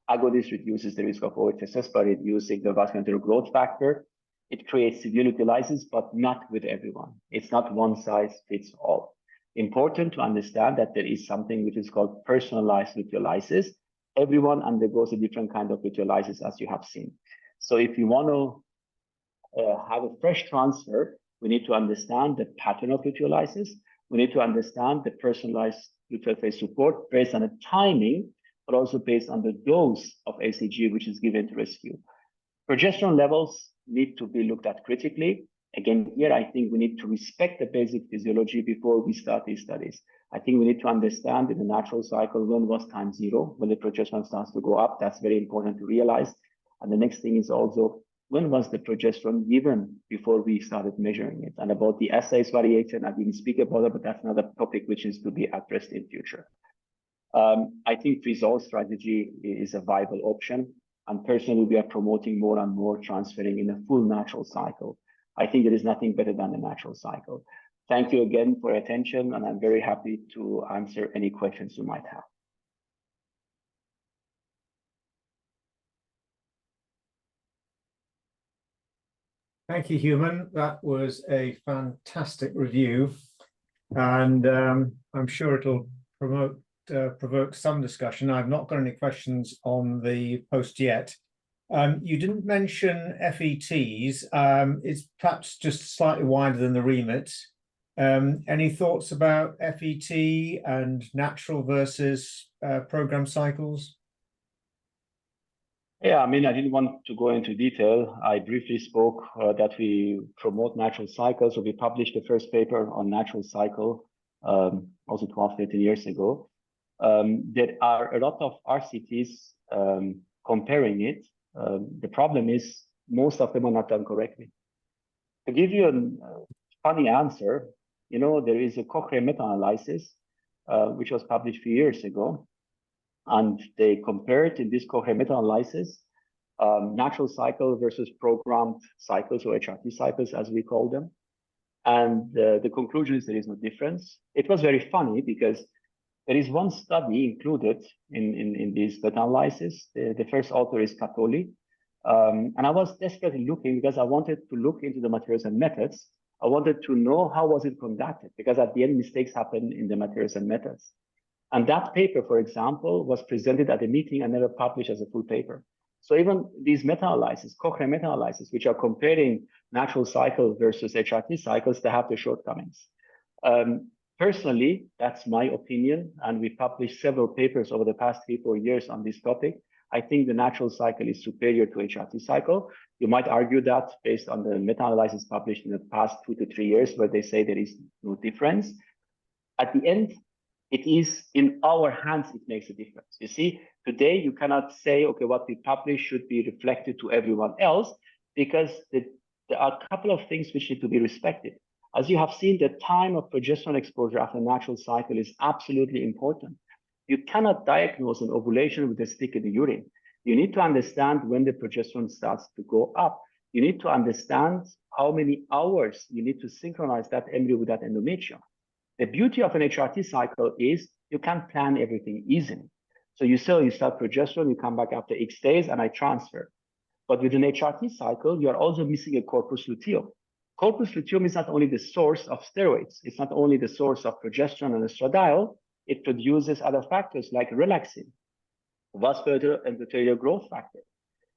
Agonist reduces the risk of OHSS by reducing the vascular growth factor. It creates severe luteal lysis, but not with everyone. It's not one size fits all. Important to understand that there is something which is called personalized luteal lysis. Everyone undergoes a different kind of luteal lysis, as you have seen. So if you want to have a fresh transfer, we need to understand the pattern of luteal lysis. We need to understand the personalized luteal phase support based on the timing, but also based on the dose of ACG which is given to rescue. Progesterone levels need to be looked at critically. Again, here I think we need to respect the basic physiology before we start these studies. I think we need to understand in the natural cycle when was time zero, when the progesterone starts to go up. That's very important to realize. And the next thing is also when was the progesterone given before we started measuring it. And about the assays variation, I didn't speak about it, but that's another topic which is to be addressed in future. I think freeze-all strategy is a viable option. And personally, we are promoting more and more transferring in a full natural cycle. I think there is nothing better than the natural cycle. Thank you again for your attention, and I'm very happy to answer any questions you might have. Thank you, Human. That was a fantastic review, and I'm sure it'll provoke some discussion. I've not got any questions on the post yet. You didn't mention FETs. It's perhaps just slightly wider than the remit. Any thoughts about FET and natural versus program cycles? Yeah, I mean, I didn't want to go into detail. I briefly spoke that we promote natural cycles. So we published the first paper on natural cycle also 12, 13 years ago. There are a lot of RCTs comparing it. The problem is most of them are not done correctly. To give you a funny answer, you know, there is a Cochrane meta-analysis which was published a few years ago. And they compared in this cohort meta-analysis natural cycle versus programmed cycles, or HRT cycles, as we call them. And the conclusion is there is no difference. It was very funny because there is one study included in this meta-analysis. The first author is Catoli. And I was desperately looking because I wanted to look into the materials and methods. I wanted to know how was it conducted, because at the end, mistakes happen in the materials and methods. And that paper, for example, was presented at a meeting and never published as a full paper. So even these meta-analyses, Cochrane meta-analyses, which are comparing natural cycle versus HRT cycles, they have their shortcomings. Personally, that's my opinion, and we published several papers over the past 3-4 years on this topic. I think the natural cycle is superior to HRT cycle. You might argue that based on the meta-analysis published in the past 2 to 3 years, where they say there is no difference. At the end, it is in our hands, it makes a difference. You see, today you cannot say, okay, what we publish should be reflected to everyone else, because there are a couple of things which need to be respected. As you have seen, the time of progesterone exposure after natural cycle is absolutely important. You cannot diagnose an ovulation with a stick in the urine. You need to understand when the progesterone starts to go up. You need to understand how many hours you need to synchronize that embryo with that endometrium. The beauty of an HRT cycle is you can plan everything easily. So you start progesterone, you come back after X days, and I transfer. But with an HRT cycle, you are also missing a corpus luteum. Corpus luteum is not only the source of steroids, it's not only the source of progesterone and estradiol, it produces other factors like relaxin, vascular endothelial growth factor.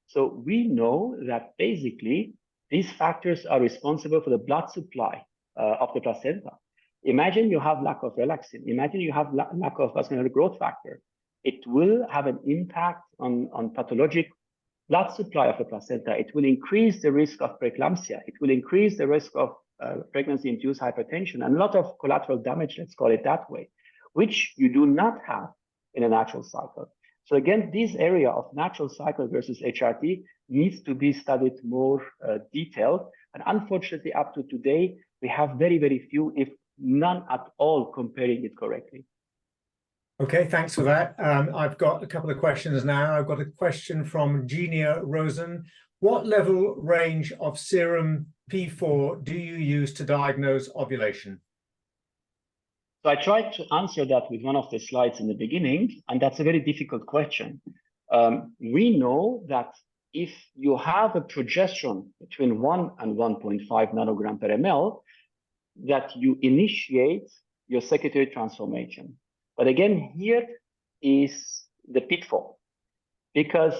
So we know that basically these factors are responsible for the blood supply of the placenta. Imagine you have lack of relaxin. Imagine you have lack of vascular growth factor. It will have an impact on pathologic blood supply of the placenta. It will increase the risk of preeclampsia. It will increase the risk of pregnancy-induced hypertension and a lot of collateral damage, let's call it that way, which you do not have in a natural cycle. So again, this area of natural cycle versus HRT needs to be studied more detailed. And unfortunately, up to today, we have very, very few, if none at all, comparing it correctly. Okay, thanks for that. I've got a couple of questions now. I've got a question from Genia Rosen. What level range of serum P4 do you use to diagnose ovulation? So I tried to answer that with one of the slides in the beginning, and that's a very difficult question. We know that if you have a progesterone between 1 and 1.5 nanogram per ml, that you initiate your secretory transformation. But again, here is the pitfall, because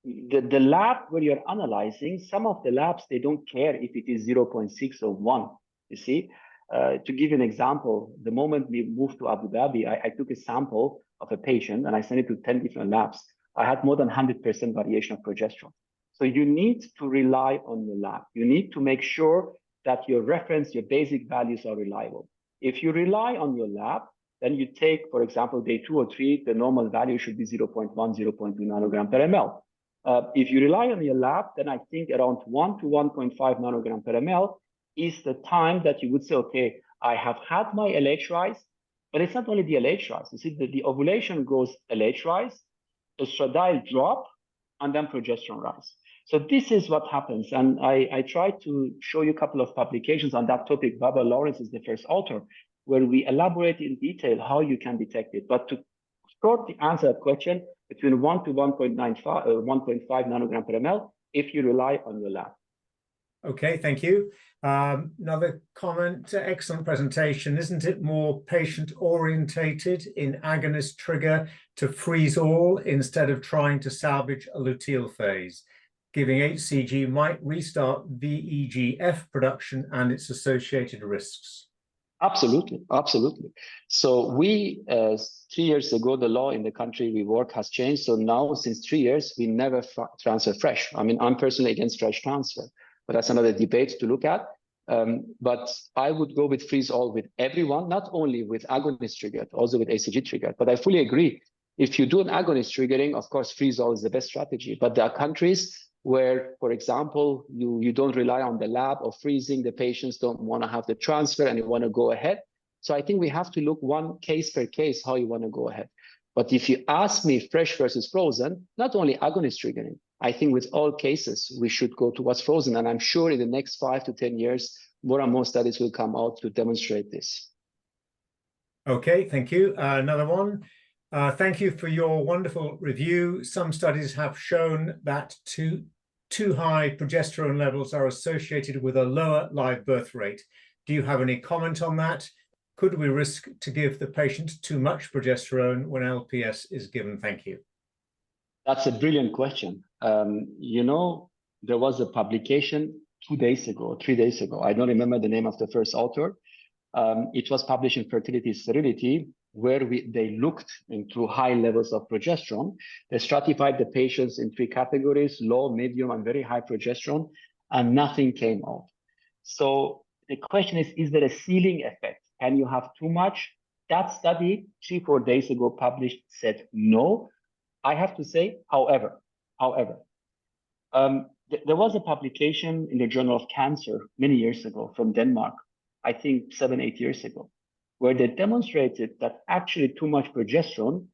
the lab where you're analyzing, some of the labs, they don't care if it is 0.6 or 1, you see. To give you an example, the moment we moved to Abu Dhabi, I took a sample of a patient and I sent it to 10 different labs. I had more than 100% variation of progesterone. So you need to rely on your lab. You need to make sure that your reference, your basic values are reliable. If you rely on your lab, then you take, for example, day 2 or 3, the normal value should be 0.1, 0.2 nanogram per ml. If you rely on your lab, then I think around 1 to 1.5 nanogram per ml is the time that you would say, okay, I have had my LH rise, but it's not only the LH rise. You see, the ovulation goes LH rise, estradiol drop, and then progesterone rise. So this is what happens. And I tried to show you a couple of publications on that topic. Barbara Lawrence is the first author, where we elaborate in detail how you can detect it. But to shortly answer that question, between 1 to 1.95 or 1.5 nanogram per ml, if you rely on your lab. Okay, thank you. Another comment, excellent presentation. Isn't it more patient orientated in agonist trigger to freeze all instead of trying to salvage a luteal phase? Giving HCG might restart VEGF production and its associated risks. Absolutely, absolutely. So we, 3 years ago, the law in the country we work has changed. So now, since 3 years, we never transfer fresh. I mean, I'm personally against fresh transfer, but that's another debate to look at. But I would go with freeze all with everyone, not only with agonist triggered, also with ACG triggered. But I fully agree. If you do an agonist triggering, of course, freeze all is the best strategy. But there are countries where, for example, you don't rely on the lab or freezing, the patients don't want to have the transfer and you want to go ahead. So I think we have to look one case per case how you want to go ahead. But if you ask me fresh versus frozen, not only agonist triggering, I think with all cases, we should go towards frozen. And I'm sure in the next 5 to 10 years, more and more studies will come out to demonstrate this. Okay, thank you. Another one. Thank you for your wonderful review. Some studies have shown that too high progesterone levels are associated with a lower live birth rate. Do you have any comment on that? Could we risk to give the patient too much progesterone when LPS is given? Thank you. That's a brilliant question. You know, there was a publication 2 days ago, 3 days ago. I don't remember the name of the first author. It was published in Fertility Sterility, where they looked into high levels of progesterone. They stratified the patients in 3 categories: low, medium, and very high progesterone, and nothing came out. So the question is there a ceiling effect? Can you have too much? That study 3-4 days ago published said no. I have to say, however, there was a publication in the Journal of Cancer many years ago from Denmark, I think 7-8 years ago, where they demonstrated that actually too much progesterone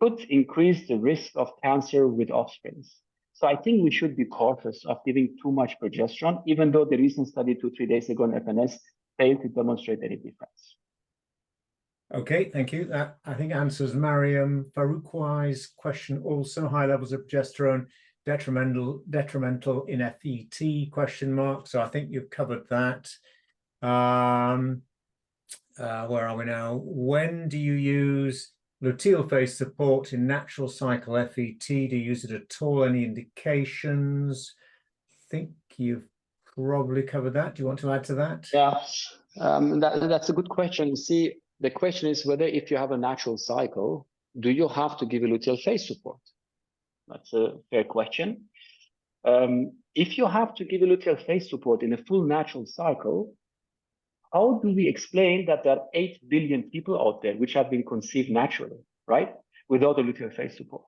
could increase the risk of cancer with offsprings. So I think we should be cautious of giving too much progesterone, even though the recent study 2-3 days ago on FNS failed to demonstrate any difference. Okay, thank you. That, I think, answers Mariam Farouquai's question also. High levels of progesterone detrimental in FET, question mark. So I think you've covered that. Where are we now? When do you use luteal phase support in natural cycle FET? Do you use it at all? Any indications? I think you've probably covered that. Do you want to add to that? Yeah, that's a good question. See, the question is whether if you have a natural cycle, do you have to give a luteal phase support? That's a fair question. If you have to give a luteal phase support in a full natural cycle, how do we explain that there are 8 billion people out there which have been conceived naturally, right? Without a luteal phase support.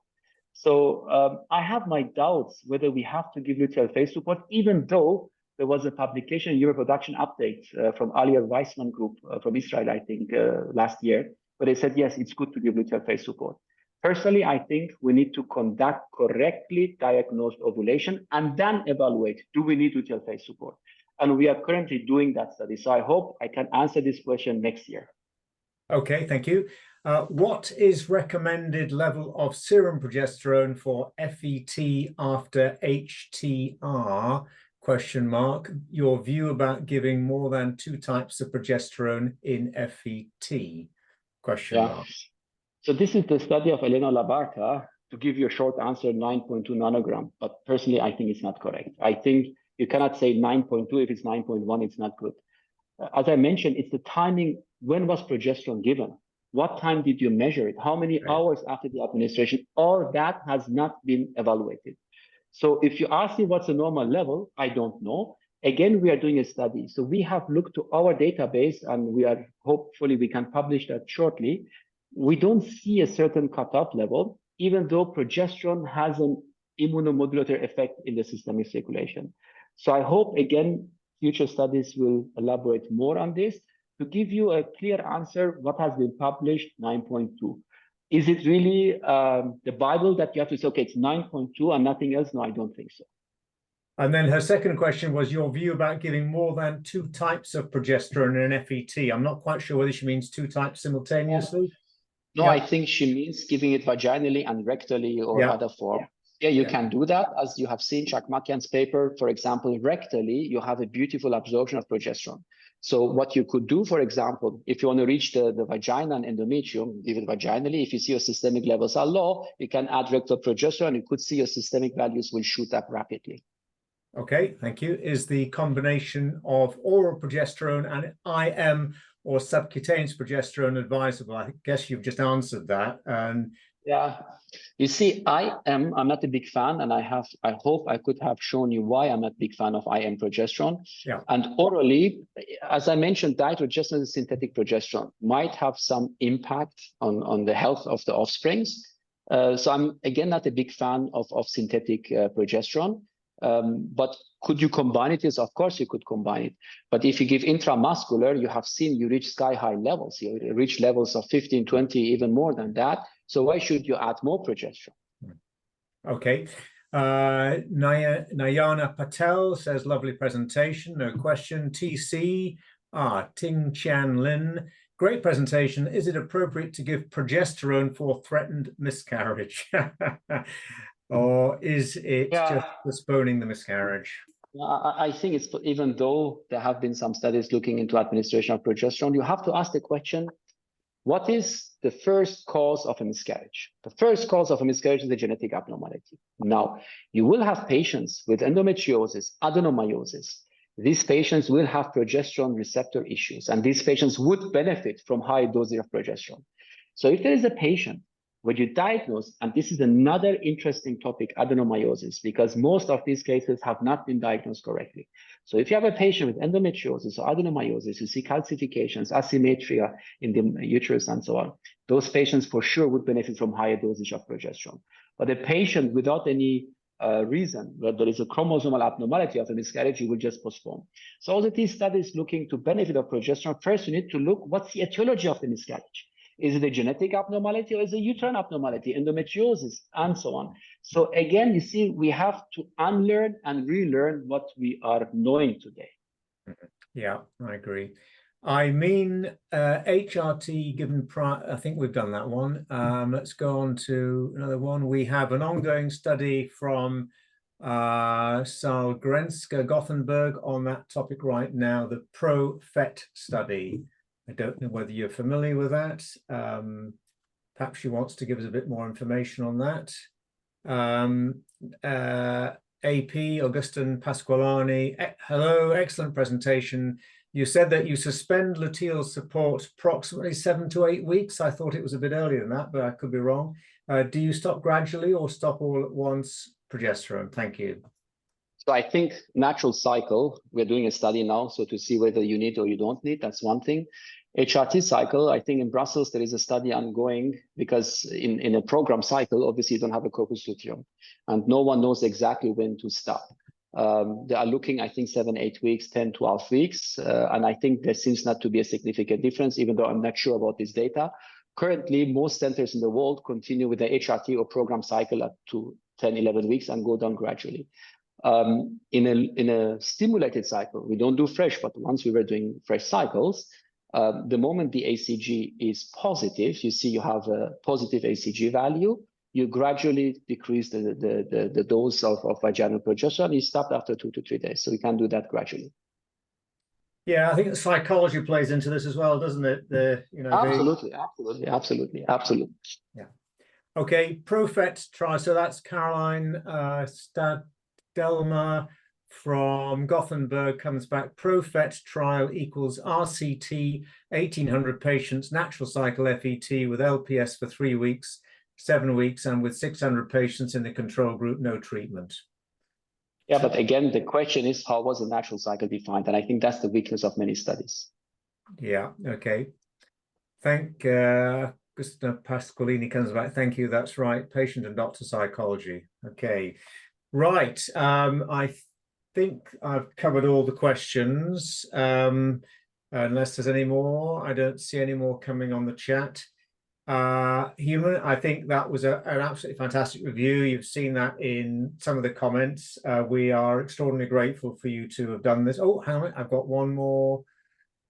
So I have my doubts whether we have to give luteal phase support, even though there was a publication, Europroduction Update from Alier Weissman Group from Israel, I think, last year, where they said, yes, it's good to give luteal phase support. Personally, I think we need to conduct correctly diagnosed ovulation and then evaluate, do we need luteal phase support? And we are currently doing that study. So I hope I can answer this question next year. Okay, thank you. What is recommended level of serum progesterone for FET after HTR? Question mark. Your view about giving more than 2 types of progesterone in FET? Question mark. So this is the study of Elena Labarca. To give you a short answer, 9.2 nanogram. But personally, I think it's not correct. I think you cannot say 9.2. If it's 9.1, it's not good. As I mentioned, it's the timing. When was progesterone given? What time did you measure it? How many hours after the administration? All that has not been evaluated. So if you ask me what's the normal level, I don't know. Again, we are doing a study. So we have looked to our database, and we are hopefully we can publish that shortly. We don't see a certain cutoff level, even though progesterone has an immunomodulator effect in the systemic circulation. So I hope, again, future studies will elaborate more on this. To give you a clear answer, what has been published, 9.2. Is it really the Bible that you have to say, okay, it's 9.2 and nothing else? No, I don't think so. And then her second question was your view about giving more than 2 types of progesterone in an FET. I'm not quite sure whether she means 2 types simultaneously. No, I think she means giving it vaginally and rectally or other form. Yeah, you can do that. As you have seen Chakmakian's paper, for example, rectally, you have a beautiful absorption of progesterone. So what you could do, for example, if you want to reach the vagina and endometrium, give it vaginally. If you see your systemic levels are low, you can add rectal progesterone. You could see your systemic values will shoot up rapidly. Okay, thank you. Is the combination of oral progesterone and IM or subcutaneous progesterone advisable? I guess you've just answered that. And yeah, you see, I'm not a big fan, and I hope I could have shown you why I'm not a big fan of IM progesterone. Yeah. And orally, as I mentioned, dihydrogesterone and synthetic progesterone might have some impact on the health of the offsprings. So I'm again not a big fan of synthetic progesterone. But could you combine it? Yes, of course you could combine it. But if you give intramuscular, you have seen you reach sky-high levels. You reach levels of 15, 20, even more than that. So why should you add more progesterone? Okay. Nayana Patel says, lovely presentation, no question. TC, Ting Chan Lin, great presentation. Is it appropriate to give progesterone for threatened miscarriage? Or is it just postponing the miscarriage? I think it's, even though there have been some studies looking into administration of progesterone, you have to ask the question, what is the first cause of a miscarriage? The first cause of a miscarriage is a genetic abnormality. Now, you will have patients with endometriosis, adenomyosis. These patients will have progesterone receptor issues, and these patients would benefit from high dosage of progesterone. So if there is a patient when you diagnose, and this is another interesting topic, adenomyosis, because most of these cases have not been diagnosed correctly. So if you have a patient with endometriosis or adenomyosis, you see calcifications, asymmetria in the uterus and so on, those patients for sure would benefit from higher dosage of progesterone. But a patient without any reason, where there is a chromosomal abnormality of a miscarriage, you will just postpone. So all of these studies looking to benefit of progesterone, first you need to look what's the etiology of the miscarriage. Is it a genetic abnormality or is it a uterine abnormality, endometriosis, and so on? So again, you see, we have to unlearn and relearn what we are knowing today. Yeah, I agree. I mean, HRT given prior, I think we've done that one. Let's go on to another one. We have an ongoing study from Sahlgrenska Gothenburg on that topic right now, the Prof study. I don't know whether you're familiar with that. Perhaps she wants to give us a bit more information on that. AP, Augustin Pasqualani, hello, excellent presentation. You said that you suspend luteal support approximately 7 to 8 weeks. I thought it was a bit earlier than that, but I could be wrong. Do you stop gradually or stop all at once progesterone? Thank you. So I think natural cycle, we're doing a study now, so to see whether you need or you don't need, that's one thing. HRT cycle, I think in Brussels, there is a study ongoing because in a program cycle, obviously you don't have a corpus luteum and no one knows exactly when to stop. They are looking, I think, 7, 8 weeks, 10, 12 weeks. And I think there seems not to be a significant difference, even though I'm not sure about this data. Currently, most centers in the world continue with the HRT or program cycle up to 10, 11 weeks and go down gradually. In a stimulated cycle, we don't do fresh, but once we were doing fresh cycles, the moment the ACG is positive, you see you have a positive ACG value, you gradually decrease the dose of vaginal progesterone. You stop after 2 to 3 days. So we can do that gradually. Yeah, I think the psychology plays into this as well, doesn't it? Absolutely. Yeah. Okay, Profet trial. So that's Caroline Stadelma from Gothenburg comes back. Profet trial equals RCT, 1,800 patients, natural cycle FET with LPS for 3 weeks, 7 weeks, and with 600 patients in the control group, no treatment. Yeah, but again, the question is, how was the natural cycle defined? And I think that's the weakness of many studies. Yeah, okay. Thank Gustav Pasqualini comes back. Thank you, that's right. Patient and doctor psychology. Okay, right. I think I've covered all the questions. Unless there's any more, I don't see any more coming on the chat. Human, I think that was an absolutely fantastic review. You've seen that in some of the comments. We are extraordinarily grateful for you to have done this. Oh, hang on, I've got one more.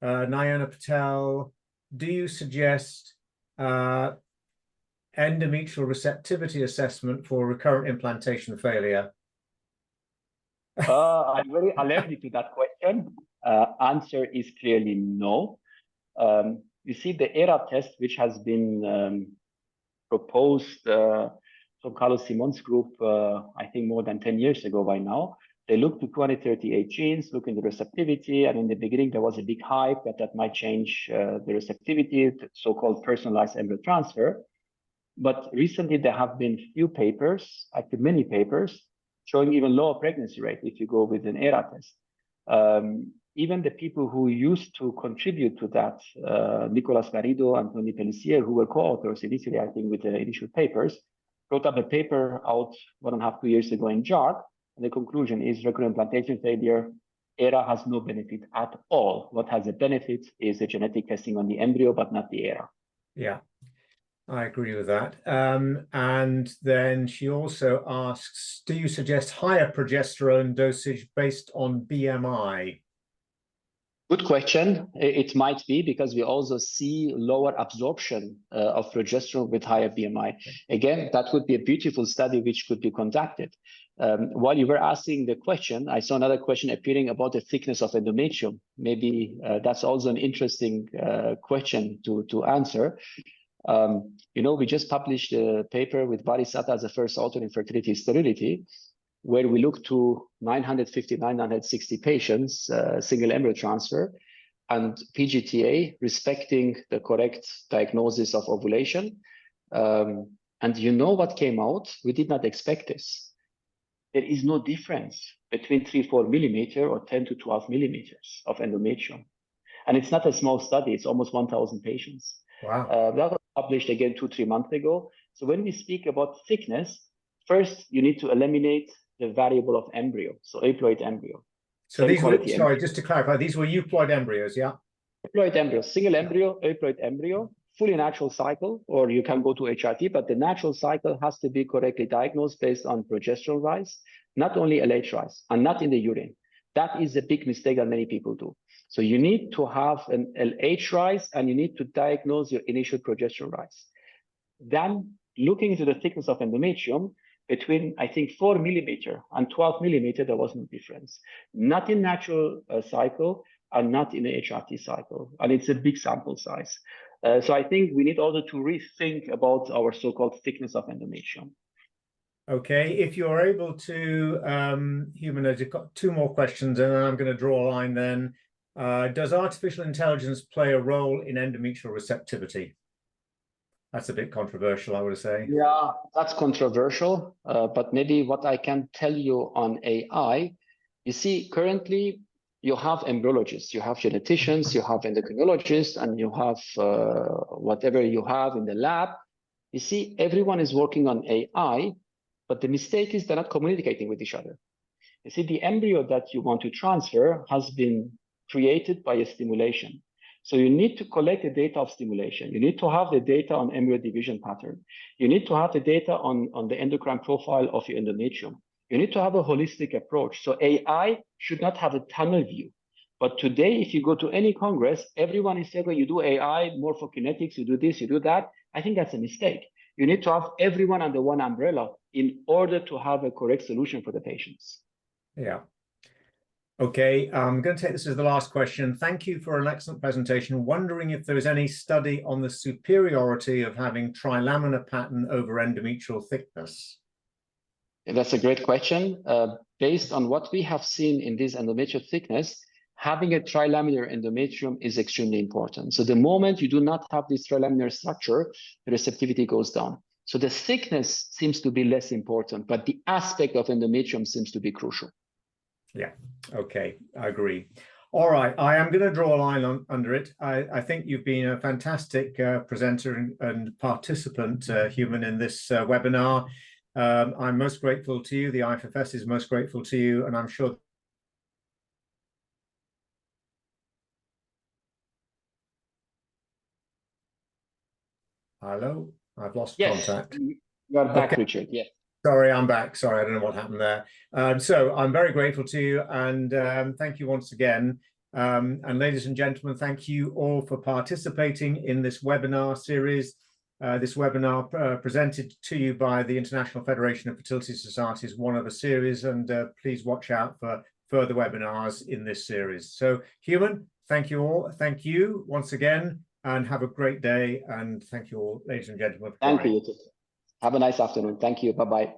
Nayana Patel, do you suggest endometrial receptivity assessment for recurrent implantation failure? I'm very allergic to that question. Answer is clearly no. You see the ERA test, which has been proposed from Carlos Simon's group, I think more than 10 years ago by now. They looked to 238 genes, look in the receptivity, and in the beginning there was a big hype that might change the receptivity, the so-called personalized embryo transfer. But recently there have been few papers, actually many papers, showing even lower pregnancy rate if you go with an ERA test. Even the people who used to contribute to that, Nicolas Garrido and Tony Pellissier, who were co-authors initially, I think, with the initial papers, wrote up a paper out 1.5 to 2 years ago in JARC, the conclusion is recurrent implantation failure. ERA has no benefit at all. What has a benefit is the genetic testing on the embryo, but not the ERA. Yeah, I agree with that. And then she also asks, do you suggest higher progesterone dosage based on BMI? Good question. It might be because we also see lower absorption of progesterone with higher BMI. Again, that would be a beautiful study which could be conducted. While you were asking the question, I saw another question appearing about the thickness of endometrium. Maybe that's also an interesting question to answer. We just published a paper with Bari Satta as the first author in fertility sterility, where we looked to 950, 960 patients, single embryo transfer, and PGTA, respecting the correct diagnosis of ovulation. And you know what came out? We did not expect this. There is no difference between 3-4 millimeter or 10 to 12 millimeters of endometrium. And it's not a small study, it's almost 1,000 patients. Wow. That was published again 2-3 months ago. So when we speak about thickness, first you need to eliminate the variable of embryo, so euploid embryo. So these were, sorry, just to clarify, these were euploid embryos, yeah? Euploid embryo, single embryo, euploid embryo, fully natural cycle, or you can go to HRT, but the natural cycle has to be correctly diagnosed based on progesterone rise, not only LH rise, and not in the urine. That is a big mistake that many people do. So you need to have an LH rise, and you need to diagnose your initial progesterone rise. Then looking into the thickness of endometrium, between, I think, 4 millimeter and 12 millimeter, there was no difference. Not in natural cycle and not in the HRT cycle. And it's a big sample size. So I think we need also to rethink about our so-called thickness of endometrium. Okay, if you're able to, Human, you've got 2 more questions, and then I'm going to draw a line then. Does artificial intelligence play a role in endometrial receptivity? That's a bit controversial, I would say. Yeah, that's controversial. But maybe what I can tell you on AI, you see, currently you have embryologists, you have geneticians, you have endocrinologists, and you have whatever you have in the lab. You see, everyone is working on AI, but the mistake is they're not communicating with each other. You see, the embryo that you want to transfer has been created by a stimulation. So you need to collect the data of stimulation. You need to have the data on embryo division pattern. You need to have the data on the endocrine profile of your endometrium. You need to have a holistic approach. So AI should not have a tunnel view. But today, if you go to any congress, everyone is saying, well, you do AI, morphokinetics, you do this, you do that. I think that's a mistake. You need to have everyone under one umbrella in order to have a correct solution for the patients. Yeah. Okay, I'm going to take this as the last question. Thank you for an excellent presentation. Wondering if there is any study on the superiority of having trilaminar pattern over endometrial thickness? That's a great question. Based on what we have seen in this endometrial thickness, having a trilaminar endometrium is extremely important. So the moment you do not have this trilaminar structure, the receptivity goes down. So the thickness seems to be less important, but the aspect of endometrium seems to be crucial. Yeah, okay, I agree. All right, I am going to draw a line under it. I think you've been a fantastic presenter and participant, Human, in this webinar. I'm most grateful to you. The IFFS is most grateful to you, and I'm sure. Hello, I've lost contact. You are back, okay. Richard. Yes. Sorry, I'm back. Sorry, I don't know what happened there. So I'm very grateful to you, and thank you once again. And ladies and gentlemen, thank you all for participating in this webinar series. This webinar presented to you by the International Federation of Fertility Societies, one of a series, and please watch out for further webinars in this series. So, Human, thank you all. Thank you once again, and have a great day. And thank you all, ladies and gentlemen. Thank you. Have a nice afternoon. Thank you. Bye-bye.